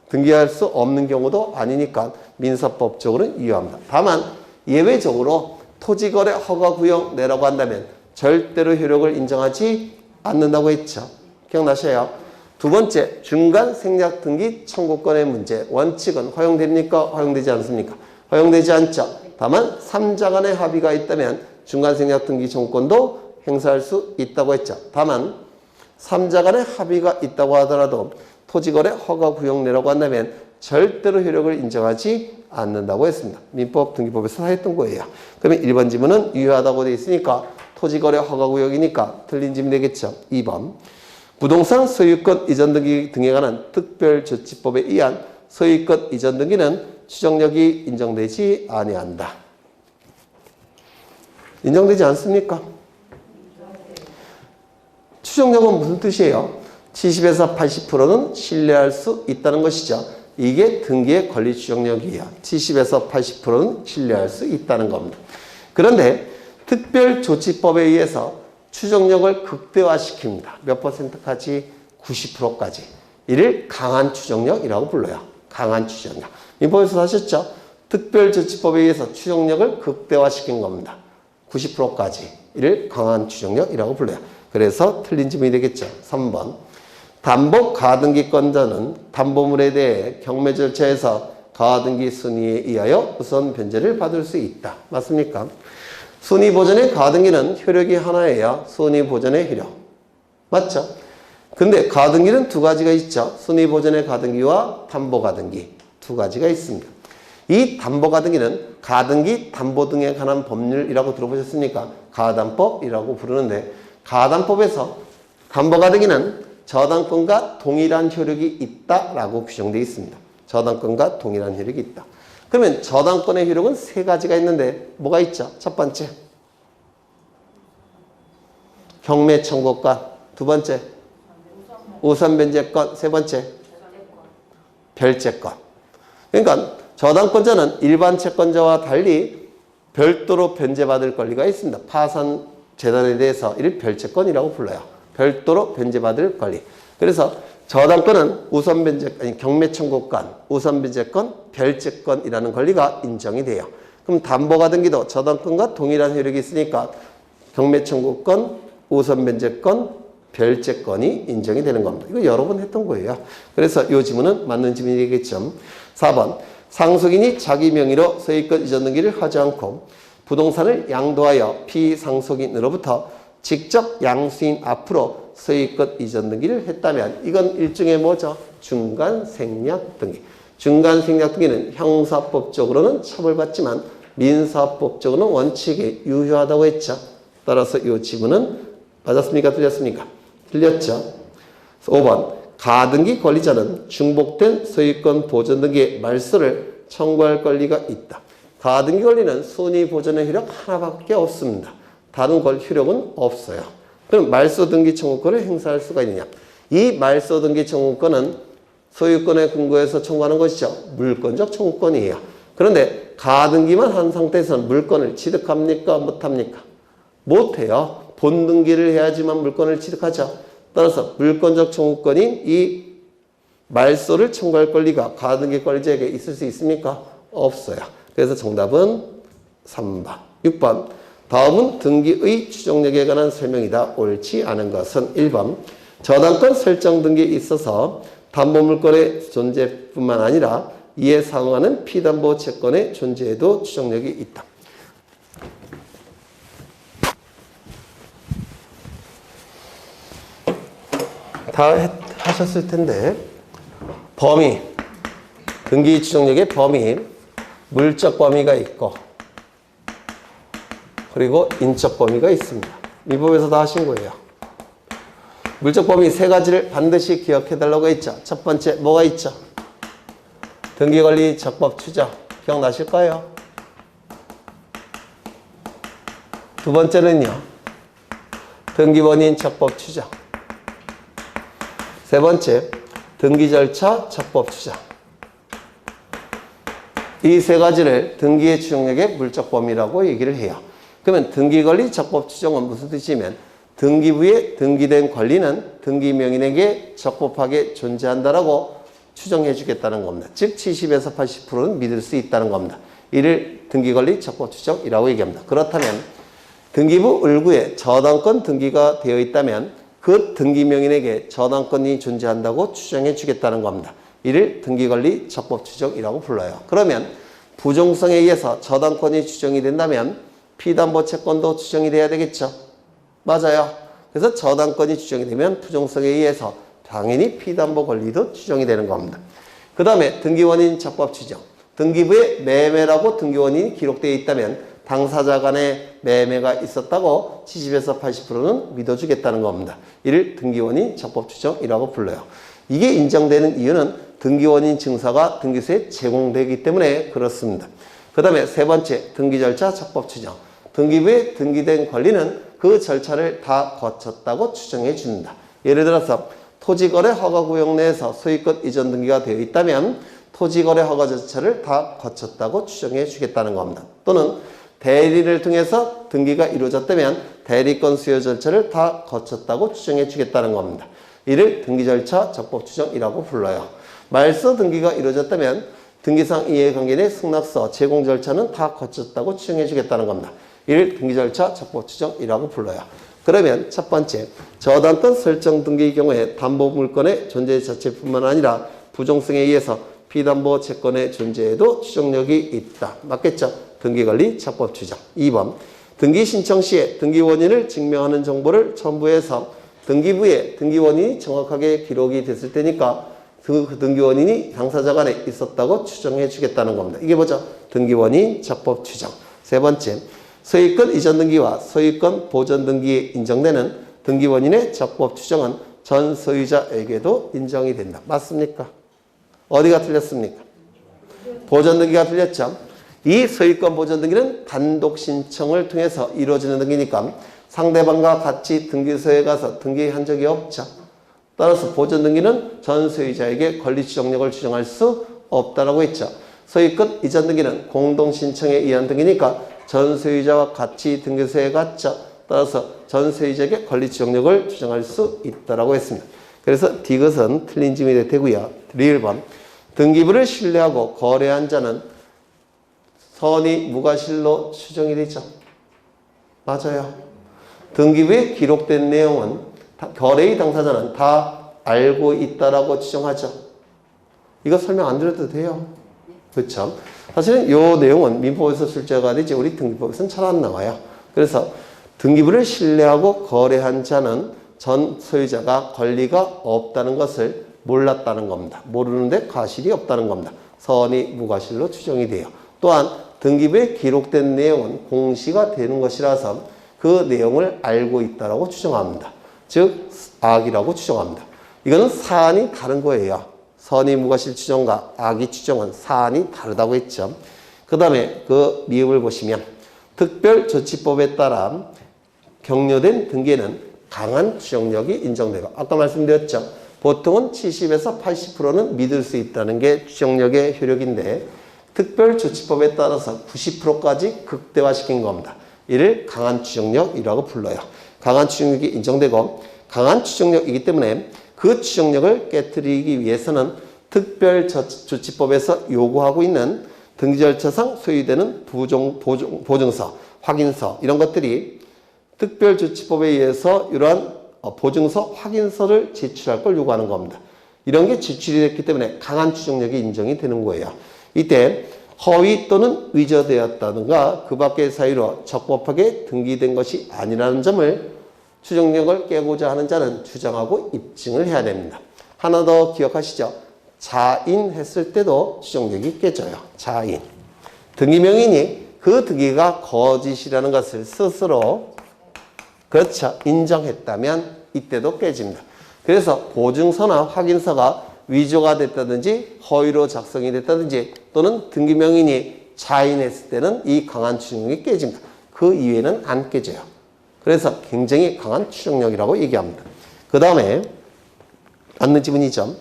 Speaker 1: 등기할 수 없는 경우도 아니니까 민사법적으로는 유효합니다. 다만 예외적으로 토지거래 허가구역 내라고 한다면 절대로 효력을 인정하지 않는다고 했죠. 기억나셔요? 두 번째, 중간 생략 등기 청구권의 문제. 원칙은 허용됩니까? 허용되지 않습니까? 허용되지 않죠. 다만 3자 간의 합의가 있다면 중간 생략 등기 청구권도 행사할 수 있다고 했죠. 다만 3자 간의 합의가 있다고 하더라도 토지거래 허가구역 내라고 한다면 절대로 효력을 인정하지 않는다고 했습니다. 민법 등기법에서 다 했던 거예요. 그러면 1번 지문은 유효하다고 되어 있으니까 토지거래 허가구역이니까 틀린 지문이 되겠죠. 2번 부동산 소유권 이전 등기 등에 관한 특별조치법에 의한 소유권 이전 등기는 추정력이 인정되지 아니한다. 인정되지 않습니까? 추정력은 무슨 뜻이에요? 70에서 80%는 신뢰할 수 있다는 것이죠. 이게 등기의 권리 추정력이에요. 70에서 80%는 신뢰할 수 있다는 겁니다. 그런데 특별조치법에 의해서 추정력을 극대화시킵니다. 몇 %까지? 90%까지. 이를 강한 추정력이라고 불러요. 강한 추정력. 민법에서 하셨죠? 특별조치법에 의해서 추정력을 극대화시킨 겁니다. 90%까지. 이를 강한 추정력이라고 불러요. 그래서 틀린 지문이 되겠죠. 3번. 담보 가등기권자는 담보물에 대해 경매 절차에서 가등기 순위에 의하여 우선 변제를 받을 수 있다. 맞습니까? 순위 보전의 가등기는 효력이 하나예요. 순위 보전의 효력. 맞죠? 근데 가등기는 두 가지가 있죠. 순위 보전의 가등기와 담보 가등기. 두 가지가 있습니다. 이 담보 가등기는 가등기, 담보 등에 관한 법률이라고 들어보셨습니까? 가담법이라고 부르는데 가담법에서 담보 가등기는 저당권과 동일한 효력이 있다라고 규정되어 있습니다. 저당권과 동일한 효력이 있다. 그러면 저당권의 효력은 세 가지가 있는데 뭐가 있죠? 첫 번째, 경매 청구권. 두 번째, 우선 변제권. 세 번째, 별채권. 그러니까 저당권자는 일반 채권자와 달리 별도로 변제받을 권리가 있습니다. 파산 재단에 대해서 이를 별채권이라고 불러요. 별도로 변제받을 권리. 그래서 저당권은 우선 변제, 아니 경매 청구권, 우선 변제권, 별채권이라는 권리가 인정이 돼요. 그럼 담보 가등기도 저당권과 동일한 효력이 있으니까 경매 청구권, 우선 변제권, 별채권이 인정이 되는 겁니다. 이거 여러 번 했던 거예요. 그래서 이 지문은 맞는 지문이 되겠죠. 4번. 상속인이 자기 명의로 소유권 이전 등기를 하지 않고 부동산을 양도하여 피상속인으로부터 직접 양수인 앞으로 소유권 이전 등기를 했다면 이건 일종의 뭐죠? 중간 생략 등기. 중간 생략 등기는 형사법적으로는 처벌받지만 민사법적으로는 원칙에 유효하다고 했죠. 따라서 이 지문은 맞았습니까? 틀렸습니까? 틀렸죠. 5번. 가등기 권리자는 중복된 소유권 보전 등기의 말소를 청구할 권리가 있다. 가등기 권리는 순위 보전의 효력 하나밖에 없습니다. 다른 효력은 없어요. 그럼 말소 등기 청구권을 행사할 수가 있느냐? 이 말소 등기 청구권은 소유권에 근거해서 청구하는 것이죠. 물권적 청구권이에요. 그런데 가등기만 한 상태에서는 물권을 취득합니까? 못합니까? 못해요. 본등기를 해야지만 물권을 취득하죠. 따라서 물권적 청구권인 이 말소를 청구할 권리가 가등기 권리자에게 있을 수 있습니까? 없어요. 그래서 정답은 3번. 6번. 다음은 등기의 추정력에 관한 설명이다. 옳지 않은 것은 1번. 저당권 설정 등기에 있어서 담보물권의 존재뿐만 아니라 이에 상응하는 피담보 채권의 존재에도 추정력이 있다. 다 하셨을 텐데 범위, 등기 추정력의 범위, 물적 범위가 있고 그리고 인적 범위가 있습니다. 민법에서 다 하신 거예요. 물적 범위 세 가지를 반드시 기억해 달라고 했죠. 첫 번째 뭐가 있죠? 등기권리 적법 추정. 기억나실까요? 두 번째는요. 등기본인 적법 추정. 세 번째, 등기 절차 적법 추정. 이 세 가지를 등기의 추정력의 물적 범위라고 얘기를 해요. 그러면 등기권리 적법 추정은 무슨 뜻이냐면 등기부에 등기된 권리는 등기명인에게 적법하게 존재한다라고 추정해 주겠다는 겁니다. 즉 70에서 80%는 믿을 수 있다는 겁니다. 이를 등기권리 적법 추정이라고 얘기합니다. 그렇다면 등기부 을구에 저당권 등기가 되어 있다면 그 등기명인에게 저당권이 존재한다고 추정해 주겠다는 겁니다. 이를 등기권리 적법 추정이라고 불러요. 그러면 부종성에 의해서 저당권이 추정이 된다면 피담보 채권도 추정이 돼야 되겠죠. 맞아요. 그래서 저당권이 추정이 되면 부종성에 의해서 당연히 피담보 권리도 추정이 되는 겁니다. 그 다음에 등기원인 적법 추정. 등기부에 매매라고 등기원인이 기록되어 있다면 당사자 간에 매매가 있었다고 70에서 80%는 믿어주겠다는 겁니다. 이를 등기원인 적법 추정이라고 불러요. 이게 인정되는 이유는 등기원인 증서가 등기소에 제공되기 때문에 그렇습니다. 그 다음에 세 번째, 등기절차 적법 추정. 등기부에 등기된 권리는 그 절차를 다 거쳤다고 추정해 준다. 예를 들어서 토지거래 허가구역 내에서 소유권 이전 등기가 되어 있다면 토지거래 허가 절차를 다 거쳤다고 추정해 주겠다는 겁니다. 또는 대리를 통해서 등기가 이루어졌다면 대리권 수여 절차를 다 거쳤다고 추정해 주겠다는 겁니다. 이를 등기절차 적법 추정이라고 불러요. 말소 등기가 이루어졌다면 등기상 이해관계 내 승낙서 제공 절차는 다 거쳤다고 추정해 주겠다는 겁니다. 이를 등기절차 적법 추정이라고 불러요. 그러면 첫 번째, 저당권 설정 등기의 경우에 담보물권의 존재 자체뿐만 아니라 부종성에 의해서 피담보 채권의 존재에도 추정력이 있다. 맞겠죠? 등기권리 적법 추정. 2번, 등기 신청 시에 등기 원인을 증명하는 정보를 첨부해서 등기부에 등기 원인이 정확하게 기록이 됐을 테니까 그 등기 원인이 당사자 간에 있었다고 추정해 주겠다는 겁니다. 이게 뭐죠? 등기 원인 적법 추정. 세 번째, 소유권 이전 등기와 소유권 보전 등기에 인정되는 등기 원인의 적법 추정은 전 소유자에게도 인정이 된다. 맞습니까? 어디가 틀렸습니까? 보전 등기가 틀렸죠. 이 소유권 보전 등기는 단독 신청을 통해서 이루어지는 등기니까 상대방과 같이 등기소에 가서 등기한 적이 없죠. 따라서 보전 등기는 전 소유자에게 권리 추정력을 추정할 수 없다라고 했죠. 소유권 이전 등기는 공동 신청에 의한 등기니까 전 소유자와 같이 등기소에 갔죠. 따라서 전 소유자에게 권리 추정력을 추정할 수 있다라고 했습니다. 그래서 디귿은 틀린 점이 되고요. 1번, 등기부를 신뢰하고 거래한 자는 선의 무과실로 추정이 되죠. 맞아요. 등기부에 기록된 내용은 거래의 당사자는 다 알고 있다라고 추정하죠. 이거 설명 안 드려도 돼요. 그렇죠? 사실은 이 내용은 민법에서 출제가 되지 우리 등기법에서는 잘 안 나와요. 그래서 등기부를 신뢰하고 거래한 자는 전 소유자가 권리가 없다는 것을 몰랐다는 겁니다. 모르는데 과실이 없다는 겁니다. 선의 무과실로 추정이 돼요. 또한 등기부에 기록된 내용은 공시가 되는 것이라서 그 내용을 알고 있다라고 추정합니다. 즉 악이라고 추정합니다. 이거는 사안이 다른 거예요. 선의 무과실 추정과 악의 추정은 사안이 다르다고 했죠. 그 다음에 그 미흡을 보시면 특별조치법에 따라 격려된 등기에는 강한 추정력이 인정되고 아까 말씀드렸죠. 보통은 70에서 80%는 믿을 수 있다는 게 추정력의 효력인데 특별조치법에 따라서 90%까지 극대화시킨 겁니다. 이를 강한 추정력이라고 불러요. 강한 추정력이 인정되고 강한 추정력이기 때문에 그 추정력을 깨트리기 위해서는 특별조치법에서 요구하고 있는 등기절차상 소유되는 보증서, 확인서 이런 것들이 특별조치법에 의해서 이러한 보증서, 확인서를 제출할 걸 요구하는 겁니다. 이런 게 제출이 됐기 때문에 강한 추정력이 인정이 되는 거예요. 이때 허위 또는 위조되었다든가 그 밖의 사유로 적법하게 등기된 것이 아니라는 점을 추정력을 깨고자 하는 자는 주장하고 입증을 해야 됩니다. 하나 더 기억하시죠? 자인했을 때도 추정력이 깨져요. 자인. 등기명인이 그 등기가 거짓이라는 것을 스스로 그렇죠. 인정했다면 이때도 깨집니다. 그래서 보증서나 확인서가 위조가 됐다든지 허위로 작성이 됐다든지 또는 등기명인이 자인했을 때는 이 강한 추정력이 깨집니다. 그 이외에는 안 깨져요. 그래서 굉장히 강한 추정력이라고 얘기합니다. 그 다음에 앉는 지문이죠.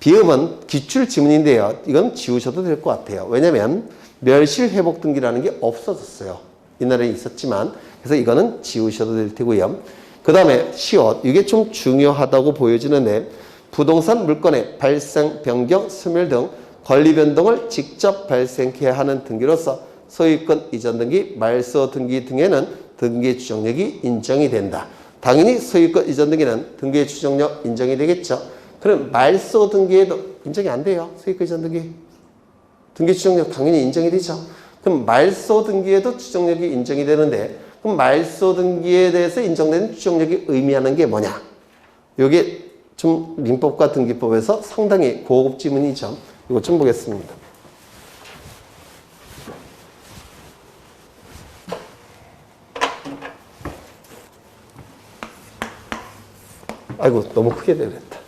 Speaker 1: 비읍은 기출 지문인데요. 이건 지우셔도 될 것 같아요. 왜냐하면 멸실회복 등기라는 게 없어졌어요. 옛날에 있었지만 그래서 이거는 지우셔도 될 테고요. 그 다음에 시옷 이게 좀 중요하다고 보여지는데 부동산 물건의 발생, 변경, 소멸 등 권리 변동을 직접 발생케 하는 등기로서 소유권 이전 등기, 말소 등기 등에는 등기 추정력이 인정이 된다. 당연히 소유권 이전 등기는 등기의 추정력 인정이 되겠죠. 그럼 말소 등기에도 인정이 안 돼요. 소유권 이전 등기. 등기 추정력 당연히 인정이 되죠. 그럼 말소 등기에도 추정력이 인정이 되는데 그럼 말소 등기에 대해서 인정되는 추정력이 의미하는 게 뭐냐? 이게 좀 민법과 등기법에서 상당히 고급 지문이죠. 이거 좀 보겠습니다. 아이고 너무 크게 되겠다.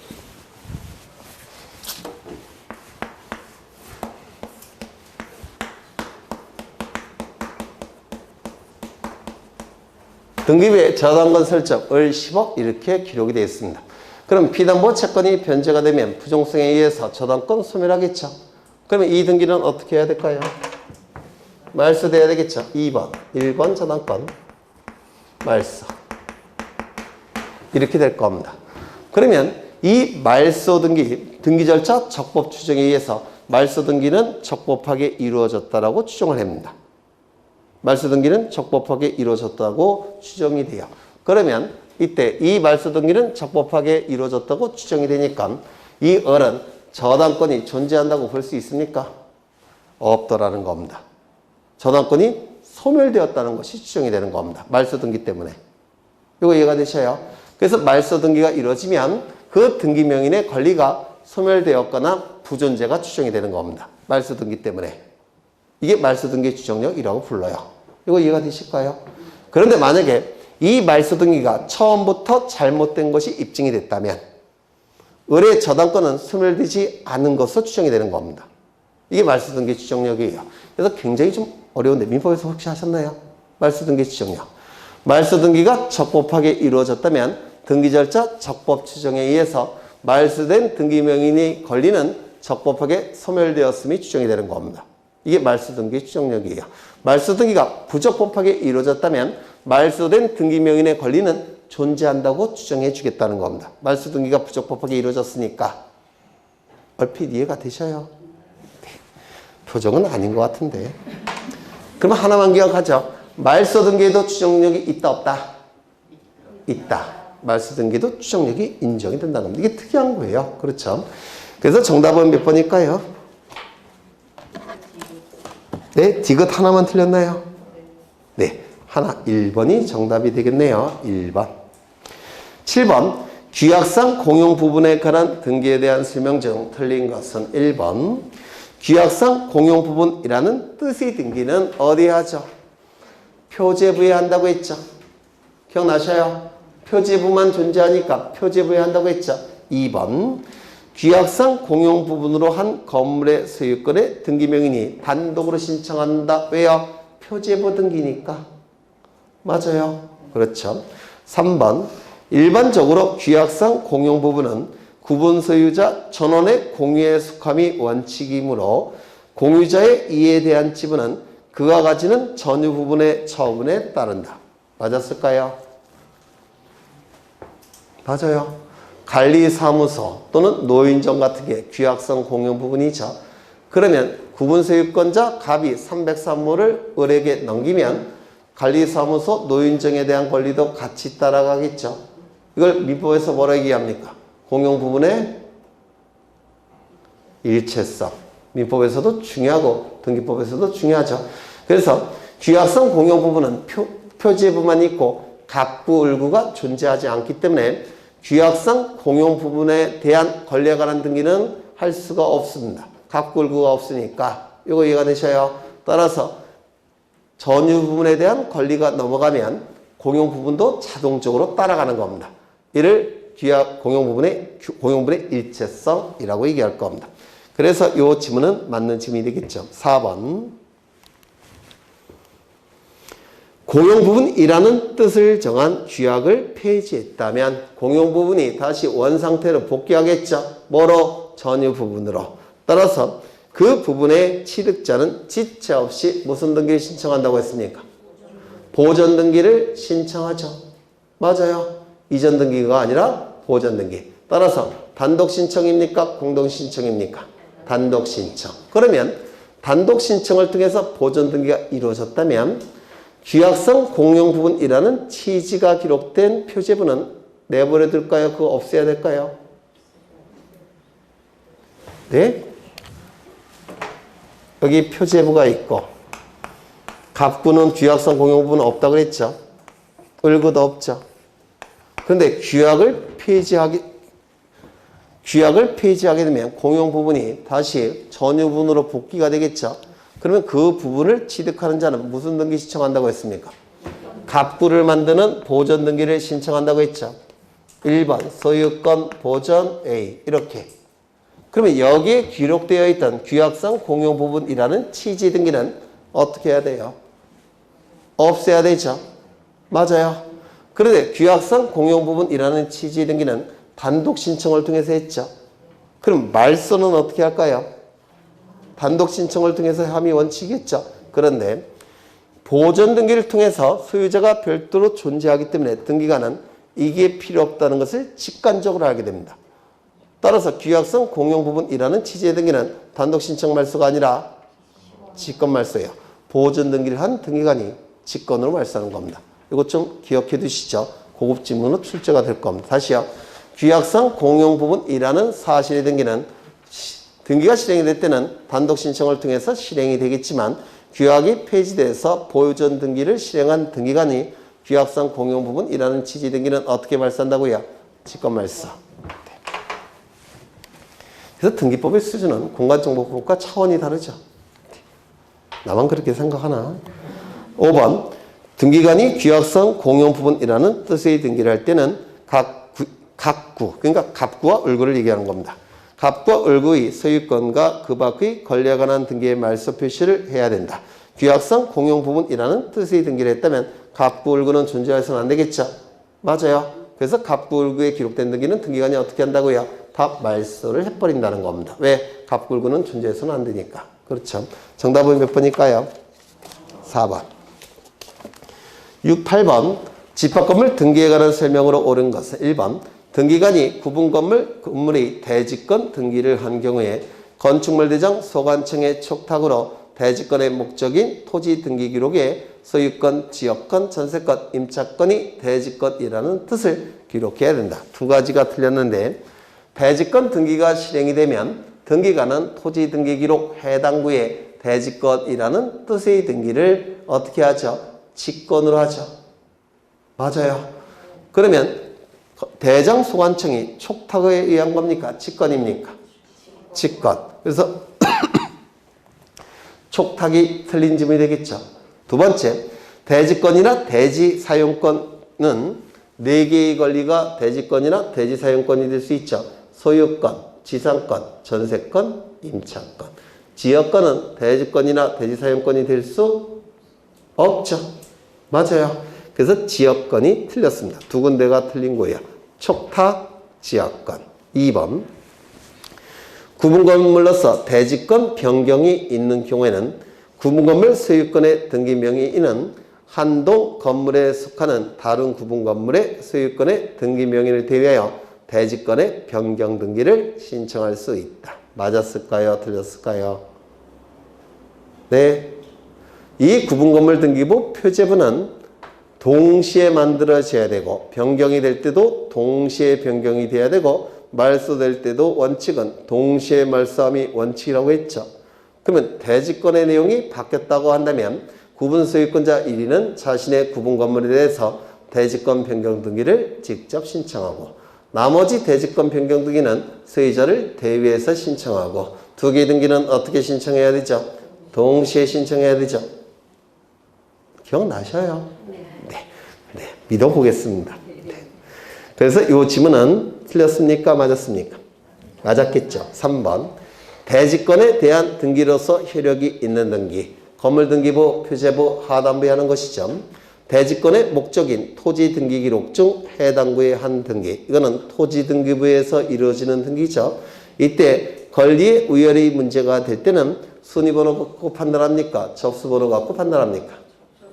Speaker 1: 등기부에 저당권 설정 을 10억 이렇게 기록이 되어 있습니다. 그럼 피담보 채권이 변제가 되면 부정성에 의해서 저당권 소멸하겠죠. 그러면 이 등기는 어떻게 해야 될까요? 말소돼야 되겠죠. 2번 1번 저당권 말소 이렇게 될 겁니다. 그러면 이 말소 등기 절차 적법 추정에 의해서 말소 등기는 적법하게 이루어졌다라고 추정을 합니다. 말소 등기는 적법하게 이루어졌다고 추정이 돼요. 그러면 이때 이 말소 등기는 적법하게 이루어졌다고 추정이 되니까 이 을은 저당권이 존재한다고 볼 수 있습니까? 없더라는 겁니다. 저당권이 소멸되었다는 것이 추정이 되는 겁니다. 말소 등기 때문에. 이거 이해가 되셔요? 그래서 말소 등기가 이루어지면 그 등기 명인의 권리가 소멸되었거나 부존재가 추정이 되는 겁니다. 말소 등기 때문에. 이게 말소 등기 추정력이라고 불러요. 이거 이해가 되실까요? 그런데 만약에 이 말소 등기가 처음부터 잘못된 것이 입증이 됐다면 을의 저당권은 소멸되지 않은 것으로 추정이 되는 겁니다. 이게 말소 등기 추정력이에요. 그래서 굉장히 좀 어려운데 민법에서 혹시 하셨나요? 말소 등기 추정력. 말소 등기가 적법하게 이루어졌다면 등기 절차 적법 추정에 의해서 말소된 등기 명인의 권리는 적법하게 소멸되었음이 추정이 되는 겁니다. 이게 말소 등기 추정력이에요. 말소 등기가 부적법하게 이루어졌다면 말소된 등기 명인의 권리는 존재한다고 추정해 주겠다는 겁니다. 말소 등기가 부적법하게 이루어졌으니까 얼핏 이해가 되셔요? 네. 표정은 아닌 것 같은데. 그럼 하나만 기억하죠. 말소 등기에도 추정력이 있다 없다? 있다. 말소 등기도 추정력이 인정이 된다는 겁니다. 이게 특이한 거예요. 그렇죠? 그래서 정답은 몇 번일까요? 네, 디귿 하나만 틀렸나요? 네, 하나 1번이 정답이 되겠네요. 1번. 7번 규약상 공용 부분에 관한 등기에 대한 설명 중 틀린 것은 1번 규약상 공용 부분이라는 뜻의 등기는 어디에 하죠? 표제부에 한다고 했죠. 기억나셔요? 표제부만 존재하니까 표제부에 한다고 했죠. 2번 규약상 공용 부분으로 한 건물의 소유권의 등기명인이 단독으로 신청한다. 왜요? 표제부 등기니까. 맞아요. 그렇죠. 3번 일반적으로 규약상 공용 부분은 구분 소유자 전원의 공유에 속함이 원칙이므로 공유자의 이에 대한 지분은 그가 가지는 전유 부분의 처분에 따른다. 맞았을까요? 맞아요. 관리사무소 또는 노인정 같은 게 규약상 공용 부분이죠. 그러면 구분소유권자 갑이 303호를 을에게 넘기면 관리사무소 노인정에 대한 권리도 같이 따라가겠죠. 이걸 민법에서 뭐라 얘기합니까? 공용 부분의 일체성. 민법에서도 중요하고 등기법에서도 중요하죠. 그래서 규약상 공용 부분은 표제부만 있고 갑구, 을구가 존재하지 않기 때문에 규약상 공용 부분에 대한 권리에 관한 등기는 할 수가 없습니다. 갑구, 을구가 없으니까 이거 이해가 되셔요? 따라서 전유 부분에 대한 권리가 넘어가면 공용 부분도 자동적으로 따라가는 겁니다. 이를 규약 공용 부분의 일체성이라고 얘기할 겁니다. 그래서 이 지문은 맞는 지문이 되겠죠. 4번 공용 부분이라는 뜻을 정한 규약을 폐지했다면 공용 부분이 다시 원상태로 복귀하겠죠. 뭐로? 전유 부분으로. 따라서 그 부분의 취득자는 지체 없이 무슨 등기를 신청한다고 했습니까? 보전 등기를 신청하죠. 맞아요. 이전 등기가 아니라 보전 등기. 따라서 단독 신청입니까? 공동 신청입니까? 단독 신청. 그러면 단독 신청을 통해서 보존 등기가 이루어졌다면 규약성 공용 부분이라는 취지가 기록된 표제부는 내버려 둘까요? 그거 없애야 될까요? 네? 여기 표제부가 있고 갑구는 규약성 공용 부분은 없다고 그랬죠? 을구도 없죠. 그런데 규약을 폐지하게 되면 공용 부분이 다시 전유부분으로 복귀가 되겠죠. 그러면 그 부분을 취득하는 자는 무슨 등기 신청한다고 했습니까? 갑구를 만드는 보존 등기를 신청한다고 했죠. 1번 소유권 보존 A 이렇게. 그러면 여기에 기록되어 있던 규약성 공용 부분이라는 취지 등기는 어떻게 해야 돼요? 없애야 되죠. 맞아요. 그런데 규약성 공용 부분이라는 취지 등기는 단독 신청을 통해서 했죠. 그럼 말소는 어떻게 할까요? 단독 신청을 통해서 함의 원칙이겠죠. 그런데 보존 등기를 통해서 소유자가 별도로 존재하기 때문에 등기관은 이게 필요 없다는 것을 직관적으로 알게 됩니다. 따라서 규약성 공용 부분이라는 취지의 등기는 단독 신청 말소가 아니라 직권 말소예요. 보존 등기를 한 등기관이 직권으로 말소하는 겁니다. 이것 좀 기억해 두시죠. 고급 지문으로 출제가 될 겁니다. 다시요. 규약성 공용 부분이라는 사실의 등기는 등기가 실행이 될 때는 단독 신청을 통해서 실행이 되겠지만 규약이 폐지돼서 보존 등기를 실행한 등기관이 규약성 공용 부분이라는 취지 등기는 어떻게 말소한다고요? 직권 말소. 그래서 등기법의 수준은 공간정보법과 차원이 다르죠. 나만 그렇게 생각하나? 5번 등기관이 규약성 공용 부분이라는 뜻의 등기를 할 때는 갑구, 그러니까 갑구와 을구를 얘기하는 겁니다. 갑과 을구의 소유권과 그 밖의 권리에 관한 등기의 말소 표시를 해야 된다. 규약성 공용 부분이라는 뜻의 등기를 했다면 갑구, 을구는 존재해서는 안 되겠죠. 맞아요. 그래서 갑구, 을구에 기록된 등기는 등기관이 어떻게 한다고요? 다 말소를 해버린다는 겁니다. 왜? 갑구, 을구는 존재해서는 안 되니까. 그렇죠. 정답은 몇 번일까요? 4번. 6, 8번. 집합건물 등기에 관한 설명으로 옳은 것은 1번. 등기관이 구분 건물의 대지권 등기를 한 경우에 건축물 대장 소관청의 촉탁으로 대지권의 목적인 토지 등기 기록에 소유권, 지역권, 전세권, 임차권이 대지권이라는 뜻을 기록해야 된다. 두 가지가 틀렸는데 대지권 등기가 실행이 되면 등기관은 토지 등기 기록 해당 구에 대지권이라는 뜻의 등기를 어떻게 하죠? 직권으로 하죠. 맞아요. 그러면 대장 소관청이 촉탁에 의한 겁니까? 직권입니까? 직권. 그래서 촉탁이 틀린 질문이 되겠죠. 두 번째, 대지권이나 대지사용권은 4개의 권리가 대지권이나 대지사용권이 될 수 있죠. 소유권, 지상권, 전세권, 임차권. 지역권은 대지권이나 대지사용권이 될 수 없죠. 맞아요. 그래서 지역권이 틀렸습니다. 두 군데가 틀린 거예요. 촉탁, 지역권. 2번. 구분건물로서 대지권 변경이 있는 경우에는 구분건물 소유권의 등기 명의인은 한동 건물에 속하는 다른 구분건물의 소유권의 등기 명의를 대비하여 대지권의 변경 등기를 신청할 수 있다. 맞았을까요? 틀렸을까요? 네. 이 구분건물 등기부 표제부는 동시에 만들어져야 되고 변경이 될 때도 동시에 변경이 돼야 되고 말소될 때도 원칙은 동시에 말소함이 원칙이라고 했죠. 그러면 대지권의 내용이 바뀌었다고 한다면 구분 소유권자 1위는 자신의 구분 건물에 대해서 대지권 변경 등기를 직접 신청하고 나머지 대지권 변경 등기는 소유자를 대위해서 신청하고 두 개의 등기는 어떻게 신청해야 되죠? 동시에 신청해야 되죠. 기억나셔요? 네. 믿어보겠습니다. 네. 그래서 이 지문은 틀렸습니까? 맞았습니까? 맞았겠죠. 3번. 대지권에 대한 등기로서 효력이 있는 등기. 건물등기부, 표제부, 하단부에 하는 것이죠. 대지권의 목적인 토지등기기록 중 해당 구의 한 등기. 이거는 토지등기부에서 이루어지는 등기죠. 이때 권리의 우열이 문제가 될 때는 순위번호 갖고 판단합니까? 접수번호 갖고 판단합니까?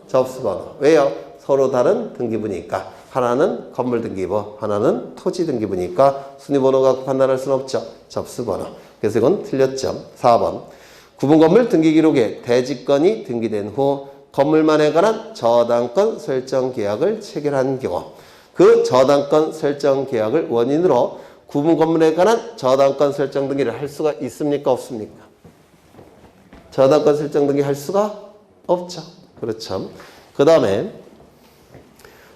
Speaker 1: 접수번호. 왜요? 서로 다른 등기부니까. 하나는 건물 등기부, 하나는 토지 등기부니까 순위번호 갖고 판단할 수는 없죠. 접수번호. 그래서 이건 틀렸죠. 4번. 구분 건물 등기 기록에 대지건이 등기된 후 건물만에 관한 저당권 설정 계약을 체결한 경우 그 저당권 설정 계약을 원인으로 구분 건물에 관한 저당권 설정 등기를 할 수가 있습니까? 없습니까? 저당권 설정 등기 할 수가 없죠. 그렇죠. 그 다음에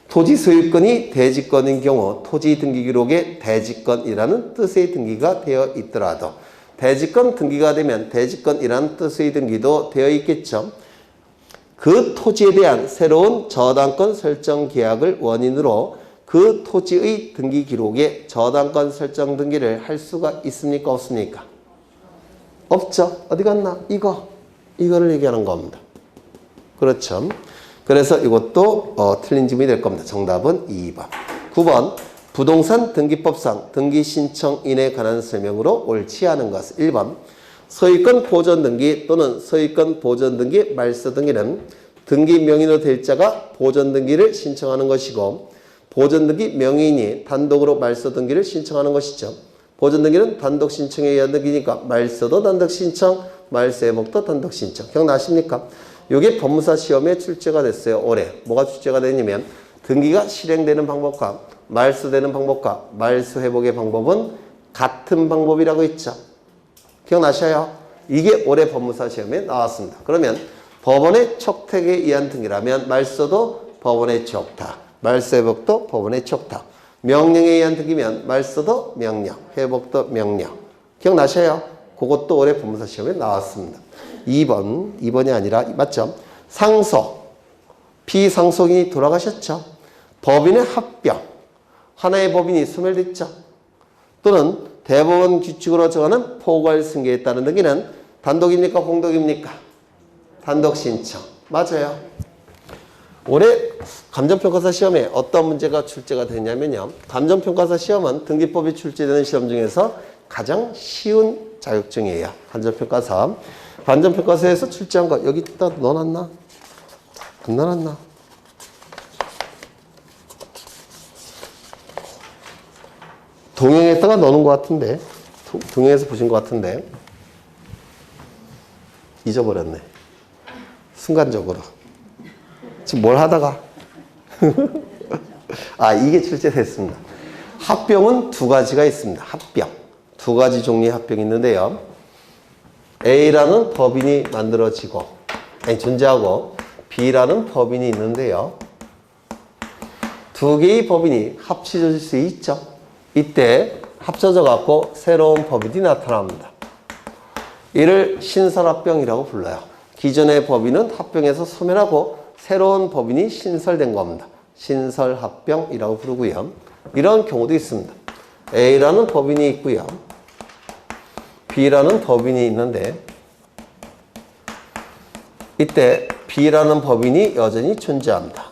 Speaker 1: 토지 소유권이 대지권인 경우 토지 등기 기록에 대지권이라는 뜻의 등기가 되어 있더라도 대지권 등기가 되면 대지권이라는 뜻의 등기도 되어 있겠죠. 그 토지에 대한 새로운 저당권 설정 계약을 원인으로 그 토지의 등기 기록에 저당권 설정 등기를 할 수가 있습니까? 없습니까? 없죠. 어디 갔나? 이거를 얘기하는 겁니다. 그렇죠. 그래서 이것도 틀린 질문이 될 겁니다. 정답은 2번. 9번. 부동산 등기법상 등기 신청인에 관한 설명으로 옳지 않은 것. 1번. 소유권 보존 등기 또는 소유권 보존 등기 말소 등기는 등기 명의로 될 자가 보존 등기를 신청하는 것이고 보존 등기 명의인이 단독으로 말소 등기를 신청하는 것이죠. 보존 등기는 단독 신청에 의한 등기니까 말소도 단독 신청, 말소 회복도 단독 신청. 기억나십니까? 이게 법무사 시험에 출제가 됐어요. 올해. 뭐가 출제가 됐냐면 등기가 실행되는 방법과 말소되는 방법과 말소 회복의 방법은 같은 방법이라고 했죠. 기억나셔요? 이게 올해 법무사 시험에 나왔습니다. 그러면 법원의 촉탁에 의한 등기라면 말소도 법원의 촉탁, 말소 회복도 법원의 촉탁. 명령에 의한 등기면 말소도 명령, 회복도 명령. 기억나셔요? 그것도 올해 법무사 시험에 나왔습니다. 2번이 아니라 맞죠? 상속, 피상속인이 돌아가셨죠. 법인의 합병, 하나의 법인이 소멸됐죠. 또는 대법원 규칙으로 정하는 포괄 승계에 따른 등기는 단독입니까? 공동입니까? 단독 신청. 맞아요. 올해 감정평가사 시험에 어떤 문제가 출제가 됐냐면요. 감정평가사 시험은 등기법이 출제되는 시험 중에서 가장 쉬운 자격증이에요. 감정평가사. 감정평가사에서 출제한 거 여기다 넣어놨나? 안 넣어놨나? 동영에다가 넣는 것 같은데 동영에서 보신 것 같은데 잊어버렸네. 순간적으로. 지금 뭘 하다가 이게 출제됐습니다. 합병은 두 가지가 있습니다. 합병. 두 가지 종류의 합병이 있는데요. A라는 법인이 만들어지고 존재하고 B라는 법인이 있는데요. 두 개의 법인이 합쳐질 수 있죠. 이때 합쳐져 갖고 새로운 법인이 나타납니다. 이를 신설합병이라고 불러요. 기존의 법인은 합병해서 소멸하고 새로운 법인이 신설된 겁니다. 신설합병이라고 부르고요. 이런 경우도 있습니다. A라는 법인이 있고요. B라는 법인이 있는데 이때 B라는 법인이 여전히 존재합니다.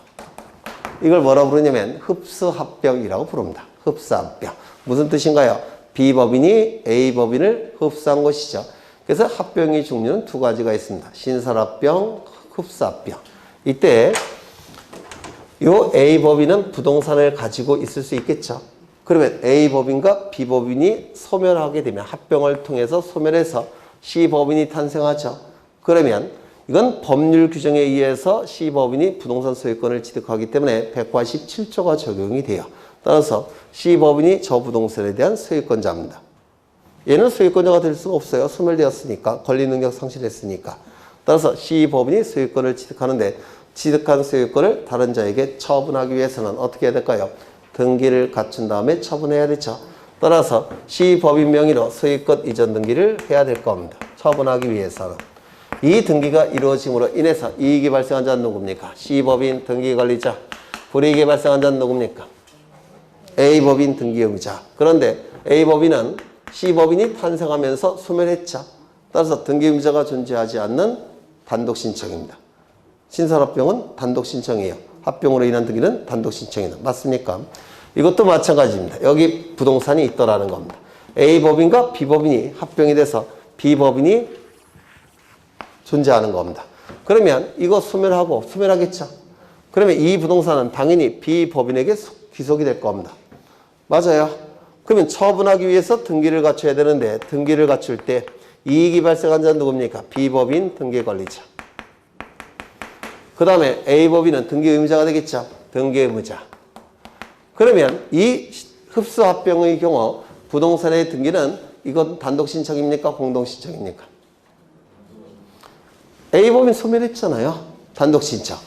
Speaker 1: 이걸 뭐라고 부르냐면 흡수합병이라고 부릅니다. 흡수합병. 무슨 뜻인가요? B법인이 A법인을 흡수한 것이죠. 그래서 합병의 종류는 두 가지가 있습니다. 신설합병, 흡수합병. 이때 요 A법인은 부동산을 가지고 있을 수 있겠죠. 그러면 A법인과 B법인이 소멸하게 되면 합병을 통해서 소멸해서 C법인이 탄생하죠. 그러면 이건 법률 규정에 의해서 C법인이 부동산 소유권을 취득하기 때문에 187조가 적용이 돼요. 따라서 C법인이 저 부동산에 대한 소유권자입니다. 얘는 소유권자가 될 수가 없어요. 소멸되었으니까. 권리 능력 상실했으니까. 따라서 C법인이 소유권을 취득하는데 취득한 소유권을 다른 자에게 처분하기 위해서는 어떻게 해야 될까요? 등기를 갖춘 다음에 처분해야 되죠. 따라서 C법인 명의로 소유권 이전 등기를 해야 될 겁니다. 처분하기 위해서는. 이 등기가 이루어짐으로 인해서 이익이 발생한 자는 누굽니까? C법인 등기관리자. 불이익이 발생한 자는 누굽니까? A법인 등기의무자. 그런데 A법인은 C법인이 탄생하면서 소멸했죠. 따라서 등기의무자가 존재하지 않는 단독 신청입니다. 신설합병은 단독 신청이에요. 합병으로 인한 등기는 단독 신청이다. 맞습니까? 이것도 마찬가지입니다. 여기 부동산이 있더라는 겁니다. A법인과 B법인이 합병이 돼서 B법인이 존재하는 겁니다. 그러면 이거 소멸하겠죠. 그러면 이 부동산은 당연히 비법인에게 귀속이 될 겁니다. 맞아요. 그러면 처분하기 위해서 등기를 갖춰야 되는데 등기를 갖출 때 이익이 발생한 자는 누굽니까? 비법인 등기관리자. 그 다음에 A법인은 등기의무자가 되겠죠. 등기의무자. 그러면 이 흡수합병의 경우 부동산의 등기는 이건 단독 신청입니까? 공동 신청입니까? A법인 소멸했잖아요. 단독 신청.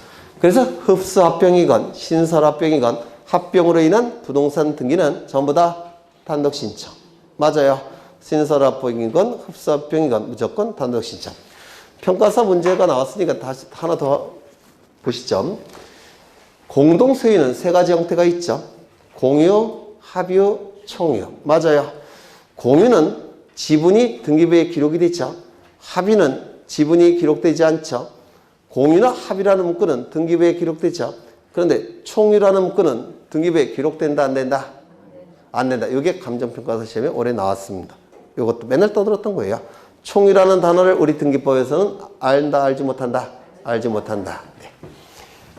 Speaker 1: 그래서 흡수합병이건 신설합병이건 합병으로 인한 부동산 등기는 전부 다 단독 신청. 맞아요. 신설합병이건 흡수합병이건 무조건 단독 신청. 평가사 문제가 나왔으니까 다시 하나 더 보시죠. 공동 소유는 세 가지 형태가 있죠. 공유, 합유, 총유. 맞아요. 공유는 지분이 등기부에 기록이 되죠. 합유는 지분이 기록되지 않죠. 공유나 합이라는 문구는 등기부에 기록되죠. 그런데 총유라는 문구는 등기부에 기록된다, 안 된다? 안 된다. 이게 감정평가사 시험에 올해 나왔습니다. 이것도 맨날 떠들었던 거예요. 총유라는 단어를 우리 등기법에서는 알다, 알지 못한다? 알지 못한다. 네.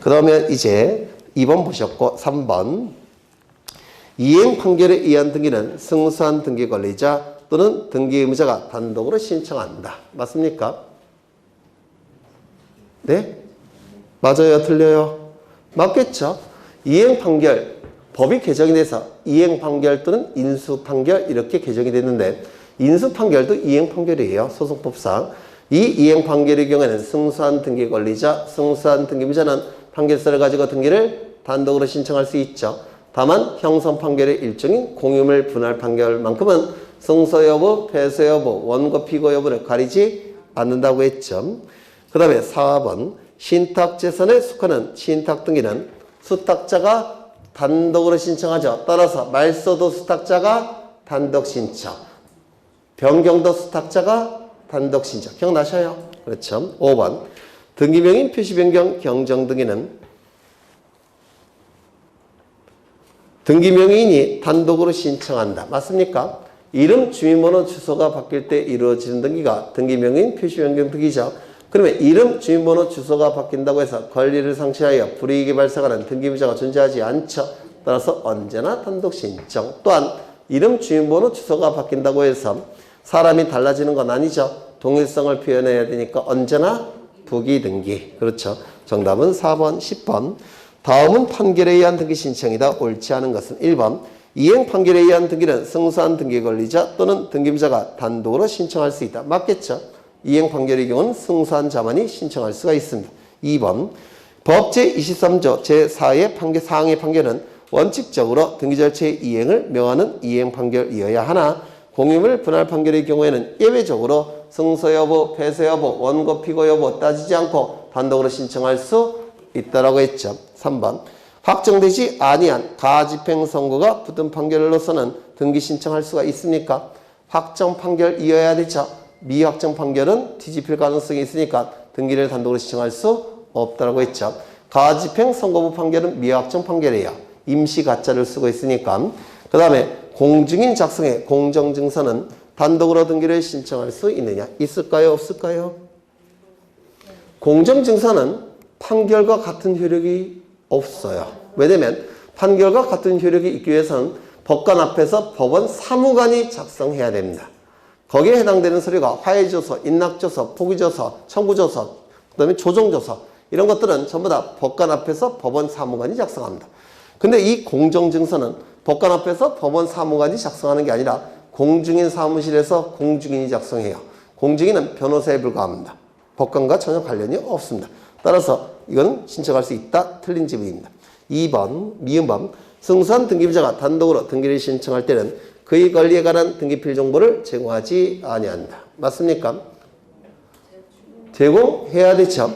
Speaker 1: 그러면 이제 2번 보셨고 3번. 이행 판결에 의한 등기는 승소한 등기 관리자 또는 등기 의무자가 단독으로 신청한다. 맞습니까? 네? 맞아요? 틀려요? 맞겠죠? 이행 판결, 법이 개정이 돼서 이행 판결 또는 인수 판결 이렇게 개정이 됐는데 인수 판결도 이행 판결이에요. 소송법상. 이 이행 판결의 경우에는 승소한 등기 관리자, 승소한 등기 의무자는 판결서를 가지고 등기를 단독으로 신청할 수 있죠. 다만 형성 판결의 일종인 공유물 분할 판결만큼은 승소 여부, 패소 여부, 원고 피고 여부를 가리지 않는다고 했죠. 그 다음에 4번 신탁재산에 속하는 신탁 등기는 수탁자가 단독으로 신청하죠. 따라서 말소도 수탁자가 단독 신청, 변경도 수탁자가 단독 신청. 기억나셔요? 그렇죠. 5번 등기명인 표시 변경 경정 등기는 등기명인이 단독으로 신청한다. 맞습니까? 이름, 주민번호, 주소가 바뀔 때 이루어지는 등기가 등기명인 표시 변경 등기죠. 그러면 이름, 주민번호, 주소가 바뀐다고 해서 권리를 상실하여 불이익이 발생하는 등기의무자가 존재하지 않죠. 따라서 언제나 단독 신청. 또한 이름, 주민번호, 주소가 바뀐다고 해서 사람이 달라지는 건 아니죠. 동일성을 표현해야 되니까 언제나 부기등기. 그렇죠. 정답은 4번, 10번. 다음은 판결에 의한 등기 신청이다. 옳지 않은 것은 1번. 이행 판결에 의한 등기는 승소한 등기 관리자 또는 등기의무자가 단독으로 신청할 수 있다. 맞겠죠? 이행 판결의 경우는 승소한 자만이 신청할 수가 있습니다. 2번. 법 제23조 제4의 판결, 사항의 판결은 원칙적으로 등기 절차의 이행을 명하는 이행 판결이어야 하나 공유물 분할 판결의 경우에는 예외적으로 승소 여부, 패소 여부, 원고 피고 여부 따지지 않고 단독으로 신청할 수 있다라고 했죠. 3번. 확정되지 아니한 가집행 선고가 붙은 판결로서는 등기 신청할 수가 있습니까? 확정 판결이어야 되죠. 미확정 판결은 뒤집힐 가능성이 있으니까 등기를 단독으로 신청할 수 없다라고 했죠. 가집행 선고부 판결은 미확정 판결이에요. 임시 가짜를 쓰고 있으니까. 그 다음에 공증인 작성의 공정증서는 단독으로 등기를 신청할 수 있느냐? 있을까요? 없을까요? 공정증서는 판결과 같은 효력이 없어요. 왜냐면 판결과 같은 효력이 있기 위해서는 법관 앞에서 법원 사무관이 작성해야 됩니다. 거기에 해당되는 서류가 화해조서, 인락조서, 포기조서, 청구조서, 그 다음에 조정조서 이런 것들은 전부 다 법관 앞에서 법원 사무관이 작성합니다. 근데 이 공정증서는 법관 앞에서 법원 사무관이 작성하는 게 아니라 공증인 사무실에서 공증인이 작성해요. 공증인은 변호사에 불과합니다. 법관과 전혀 관련이 없습니다. 따라서 이거는 신청할 수 있다. 틀린 지문입니다. 2번, 미음번. 승소한 등기부자가 단독으로 등기를 신청할 때는 그의 권리에 관한 등기필 정보를 제공하지 아니한다. 맞습니까? 제공해야 되죠.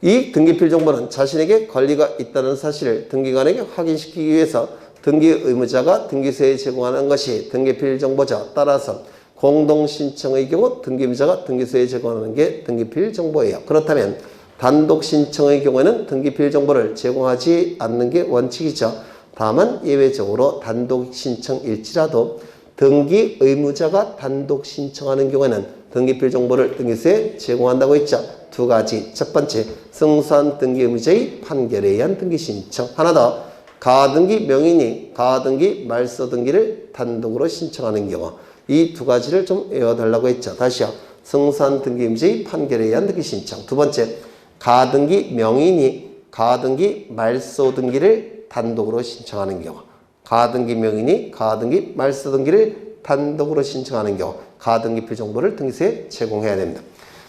Speaker 1: 이 등기필 정보는 자신에게 권리가 있다는 사실을 등기관에게 확인시키기 위해서 등기 의무자가 등기소에 제공하는 것이 등기필 정보죠. 따라서 공동신청의 경우 등기 의무자가 등기소에 제공하는 게 등기필 정보예요. 그렇다면 단독 신청의 경우에는 등기필 정보를 제공하지 않는 게 원칙이죠. 다만 예외적으로 단독 신청일지라도 등기 의무자가 단독 신청하는 경우에는 등기필 정보를 등기소에 제공한다고 했죠. 두 가지. 첫 번째, 승소한 등기 의무자의 판결에 의한 등기 신청. 하나 더, 가등기 명인이 가등기 말소 등기를 단독으로 신청하는 경우. 이 두 가지를 좀 외워달라고 했죠. 다시요. 승소한 등기 의무자의 판결에 의한 등기 신청. 두 번째, 가등기 명인이 가등기 말소 등기를 단독으로 신청하는 경우. 가등기 명인이 가등기 말소 등기를 단독으로 신청하는 경우 가등기필 정보를 등기소에 제공해야 됩니다.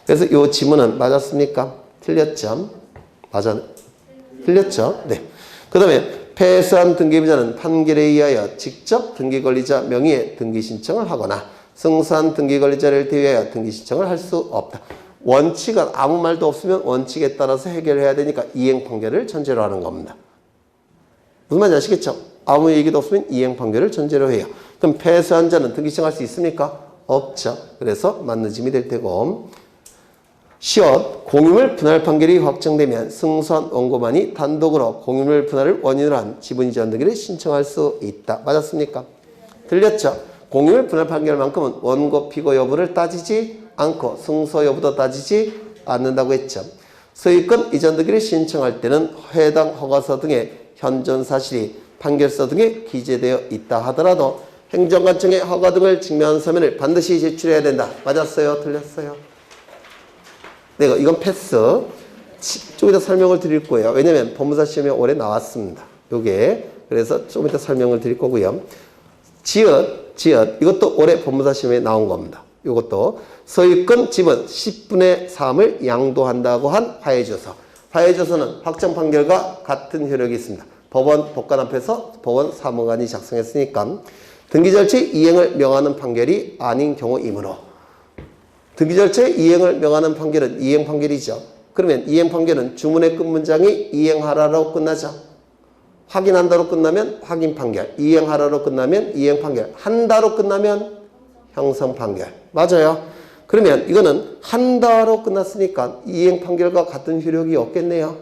Speaker 1: 그래서 이 지문은 맞았습니까? 틀렸죠? 틀렸죠? 네. 그 다음에 패소한 등기부자는 판결에 의하여 직접 등기권리자 명의의 등기 신청을 하거나 승소한 등기권리자를 대위하여 등기 신청을 할 수 없다. 원칙은 아무 말도 없으면 원칙에 따라서 해결해야 되니까 이행 판결을 전제로 하는 겁니다. 무슨 말인지 아시겠죠? 아무 얘기도 없으면 이행 판결을 전제로 해요. 그럼 패소한 자는 등기 신청할 수 있습니까? 없죠. 그래서 맞는 짐이 될 테고. 시옷, 공유물 분할 판결이 확정되면 승소한 원고만이 단독으로 공유물 분할을 원인으로 한 지분이전 등기를 신청할 수 있다. 맞았습니까? 들렸죠? 공유물 분할 판결만큼은 원고 피고 여부를 따지지 않고 승소 여부도 따지지 않는다고 했죠. 소유권 이전 등기를 신청할 때는 해당 허가서 등의 현존 사실이 판결서 등에 기재되어 있다 하더라도 행정관청의 허가 등을 증명한 서면을 반드시 제출해야 된다. 맞았어요? 틀렸어요? 네, 이건 패스. 좀 이따 설명을 드릴 거예요. 왜냐면 법무사 시험에 올해 나왔습니다. 요게. 그래서 좀 이따 설명을 드릴 거고요. 지읒. 이것도 올해 법무사 시험에 나온 겁니다. 요것도 소유권 지분 10분의 3을 양도한다고 한 화해조서. 화해조서는 확정 판결과 같은 효력이 있습니다. 법원 법관 앞에서 법원 사무관이 작성했으니까 등기절차의 이행을 명하는 판결이 아닌 경우이므로 등기절차의 이행을 명하는 판결은 이행 판결이죠. 그러면 이행 판결은 주문의 끝문장이 이행하라로 끝나죠. 확인한다로 끝나면 확인 판결, 이행하라로 끝나면 이행 판결, 한다로 끝나면 형성 판결. 맞아요. 그러면 이거는 한다로 끝났으니까 이행 판결과 같은 효력이 없겠네요.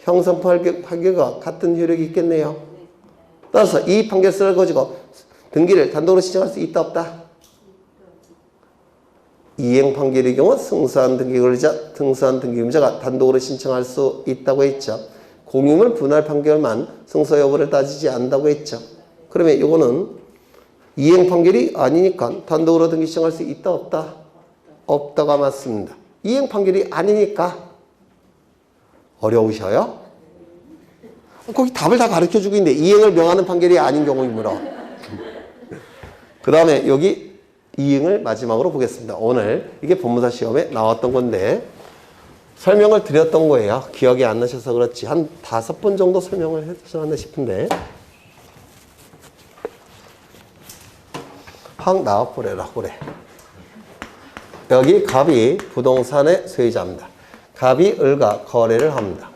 Speaker 1: 형성 판결과 같은 효력이 있겠네요. 따라서 이 판결서를 가지고 등기를 단독으로 신청할 수 있다 없다? 이행 판결의 경우 승소한 등기 권리자, 승소한 등기 의무자가 단독으로 신청할 수 있다고 했죠. 공유물 분할 판결만 승소 여부를 따지지 않는다고 했죠. 그러면 이거는 이행 판결이 아니니까 단독으로 등기 신청할 수 있다 없다? 없다가 맞습니다. 이행 판결이 아니니까 어려우셔요? 거기 답을 다 가르쳐주고 있는데 이행을 명하는 판결이 아닌 경우이므로 그 다음에 여기 이행을 마지막으로 보겠습니다. 오늘 이게 법무사 시험에 나왔던 건데 설명을 드렸던 거예요. 기억이 안 나셔서 그렇지 한 5번 정도 설명을 해주셨나 싶은데 확 나와버려라 그래. 여기 갑이 부동산의 소유자입니다. 갑이 을과 거래를 합니다.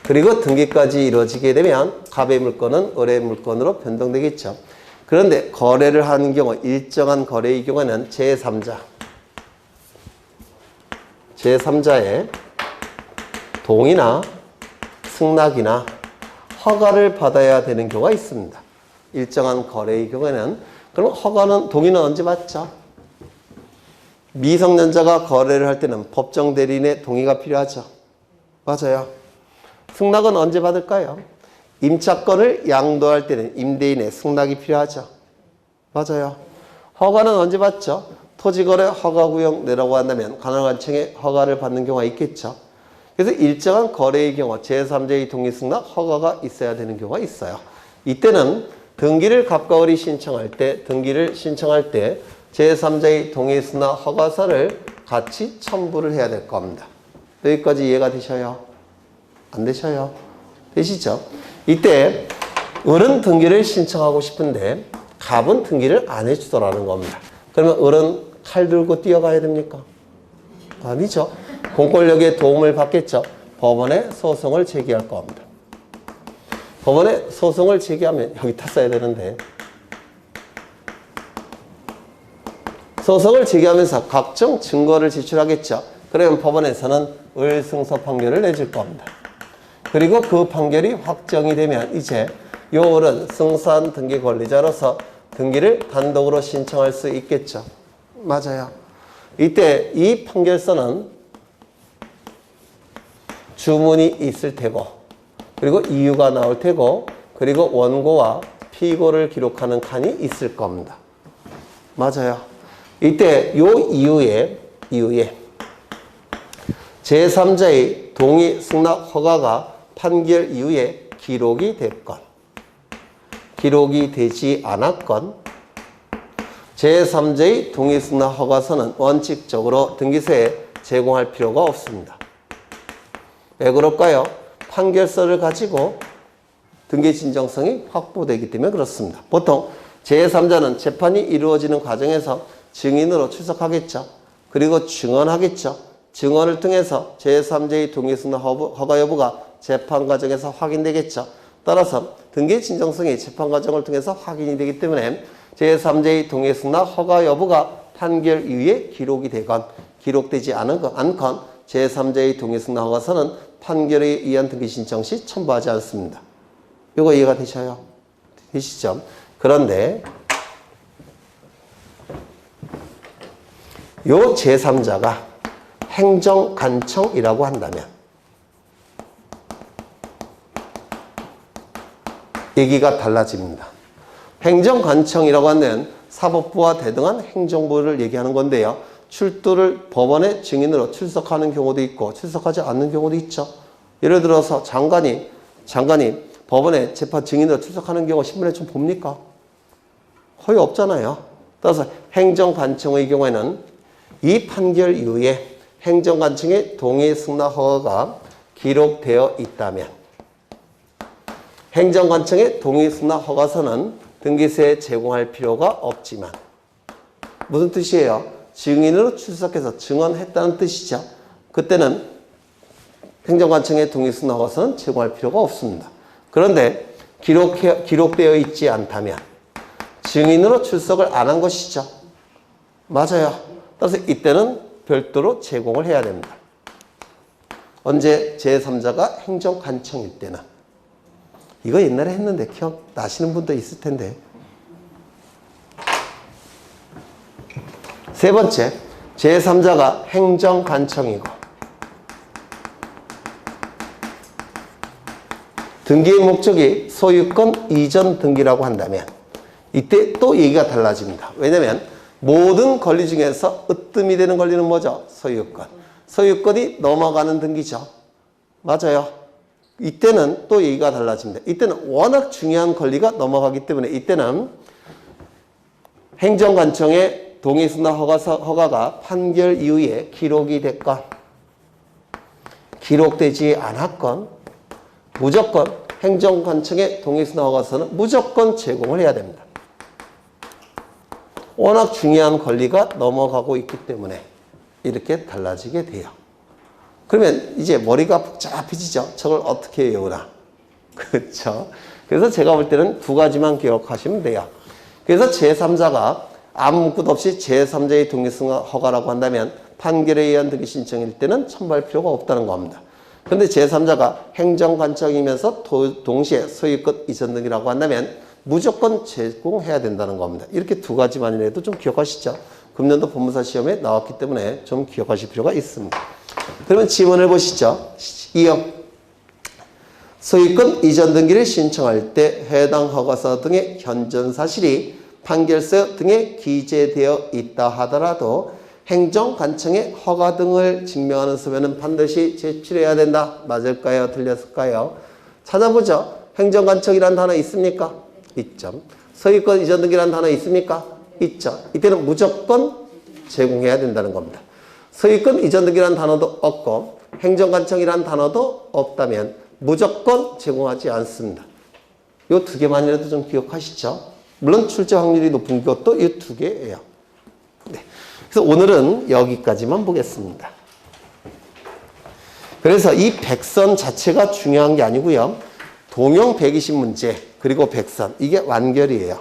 Speaker 1: 그리고 등기까지 이루어지게 되면 갑의 물건은 을의 물건으로 변동되겠죠. 그런데 거래를 하는 경우 일정한 거래의 경우에는 제3자의 동의나 승낙이나 허가를 받아야 되는 경우가 있습니다. 일정한 거래의 경우에는 그럼 허가는 동의는 언제 받죠? 미성년자가 거래를 할 때는 법정 대리인의 동의가 필요하죠. 맞아요. 승낙은 언제 받을까요? 임차권을 양도할 때는 임대인의 승낙이 필요하죠. 맞아요. 허가는 언제 받죠? 토지거래 허가구역 내라고 한다면 관할관청의 허가를 받는 경우가 있겠죠. 그래서 일정한 거래의 경우 제3자의 동의 승낙 허가가 있어야 되는 경우가 있어요. 이때는 등기를 갑과 을이 신청할 때 제3자의 동의 승낙 허가서를 같이 첨부를 해야 될 겁니다. 여기까지 이해가 되셔요? 안 되셔요? 되시죠? 이때 을은 등기를 신청하고 싶은데 갑은 등기를 안 해주더라는 겁니다. 그러면 을은 칼 들고 뛰어가야 됩니까? 아니죠. 공권력의 도움을 받겠죠. 법원에 소송을 제기할 겁니다. 법원에 소송을 제기하면 여기다 써야 되는데 소송을 제기하면서 각종 증거를 제출하겠죠. 그러면 법원에서는 을 승소 판결을 내줄 겁니다. 그리고 그 판결이 확정이 되면 이제 요 을은 승소한 등기 권리자로서 등기를 단독으로 신청할 수 있겠죠. 맞아요. 이때 이 판결서는 주문이 있을 테고, 그리고 이유가 나올 테고, 그리고 원고와 피고를 기록하는 칸이 있을 겁니다. 맞아요. 이때 요 이후에 제3자의 동의, 승낙, 허가가 판결 이후에 기록이 됐건, 기록이 되지 않았건, 제3자의 동의, 승낙, 허가서는 원칙적으로 등기소에 제공할 필요가 없습니다. 왜 그럴까요? 판결서를 가지고 등기 진정성이 확보되기 때문에 그렇습니다. 보통 제3자는 재판이 이루어지는 과정에서 증인으로 출석하겠죠. 그리고 증언하겠죠. 증언을 통해서 제3자의 동의, 승낙, 허가 여부가 재판 과정에서 확인되겠죠. 따라서 등기 진정성이 재판 과정을 통해서 확인이 되기 때문에 제3자의 동의, 승낙, 허가 여부가 판결 이후에 기록이 되건 기록되지 않건 제3자의 동의, 승낙, 허가서는 판결에 의한 등기 신청 시 첨부하지 않습니다. 이거 이해가 되셔요? 되시죠? 그런데 요 제3자가 행정관청이라고 한다면 얘기가 달라집니다. 행정관청이라고 하면 사법부와 대등한 행정부를 얘기하는 건데요. 출두를 법원의 증인으로 출석하는 경우도 있고 출석하지 않는 경우도 있죠. 예를 들어서 장관이 법원의 재판 증인으로 출석하는 경우 신문에 좀 봅니까? 거의 없잖아요. 따라서 행정관청의 경우에는 이 판결 이후에 행정관청의 동의, 승낙, 허가가 기록되어 있다면 행정관청의 동의, 승낙, 허가서는 등기소에 제공할 필요가 없지만 무슨 뜻이에요? 증인으로 출석해서 증언했다는 뜻이죠. 그때는 행정관청의 동의, 승낙, 허가서는 제공할 필요가 없습니다. 그런데 기록되어 있지 않다면 증인으로 출석을 안 한 것이죠. 맞아요. 따라서 이때는 별도로 제공을 해야 됩니다. 언제? 제3자가 행정관청일 때는. 이거 옛날에 했는데 기억 나시는 분도 있을 텐데. 세 번째, 제3자가 행정관청이고 등기의 목적이 소유권 이전 등기라고 한다면 이때 또 얘기가 달라집니다. 왜냐하면 모든 권리 중에서 으뜸이 되는 권리는 뭐죠? 소유권. 소유권이 넘어가는 등기죠. 맞아요. 이때는 또 얘기가 달라집니다. 이때는 워낙 중요한 권리가 넘어가기 때문에 이때는 행정관청의 동의, 승낙, 허가가 판결 이후에 기록이 됐건 기록되지 않았건 무조건 행정관청의 동의, 승낙, 허가서는 무조건 제공을 해야 됩니다. 워낙 중요한 권리가 넘어가고 있기 때문에 이렇게 달라지게 돼요. 그러면 이제 머리가 복잡해지죠. 저걸 어떻게 외우나. 그렇죠. 그래서 제가 볼 때는 두 가지만 기억하시면 돼요. 그래서 제3자가 아무 묻고 없이 제3자의 동의, 승낙, 허가라고 한다면 판결에 의한 등기 신청일 때는 첨부할 필요가 없다는 겁니다. 그런데 제3자가 행정관청이면서 동시에 소유권 이전 등이라고 한다면 무조건 제공해야 된다는 겁니다. 이렇게 두 가지만이라도 좀 기억하시죠. 금년도 법무사 시험에 나왔기 때문에 좀 기억하실 필요가 있습니다. 그러면 지문을 보시죠. 2형. 소유권 이전 등기를 신청할 때 해당 허가서 등의 현존 사실이 판결서 등에 기재되어 있다 하더라도 행정관청의 허가 등을 증명하는 서면은 반드시 제출해야 된다. 맞을까요? 틀렸을까요? 찾아보죠. 행정관청이라는 단어 있습니까? 있죠. 소유권 이전 등기라는 단어 있습니까? 있죠. 이때는 무조건 제공해야 된다는 겁니다. 소유권 이전 등기라는 단어도 없고 행정관청이라는 단어도 없다면 무조건 제공하지 않습니다. 이 두 개만이라도 좀 기억하시죠. 물론 출제 확률이 높은 것도 이 두 개예요. 네. 그래서 오늘은 여기까지만 보겠습니다. 그래서 이 백선 자체가 중요한 게 아니고요. 동형 120문제 그리고 백선 이게 완결이에요.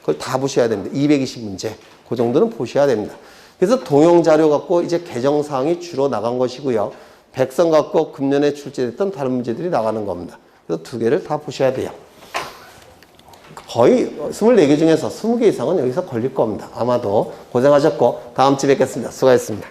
Speaker 1: 그걸 다 보셔야 됩니다. 220문제 그 정도는 보셔야 됩니다. 그래서 동형 자료 갖고 이제 개정사항이 주로 나간 것이고요. 백선 갖고 금년에 출제됐던 다른 문제들이 나가는 겁니다. 그래서 두 개를 다 보셔야 돼요. 거의 24개 중에서 20개 이상은 여기서 걸릴 겁니다. 아마도 고생하셨고 다음 주에 뵙겠습니다. 수고하셨습니다.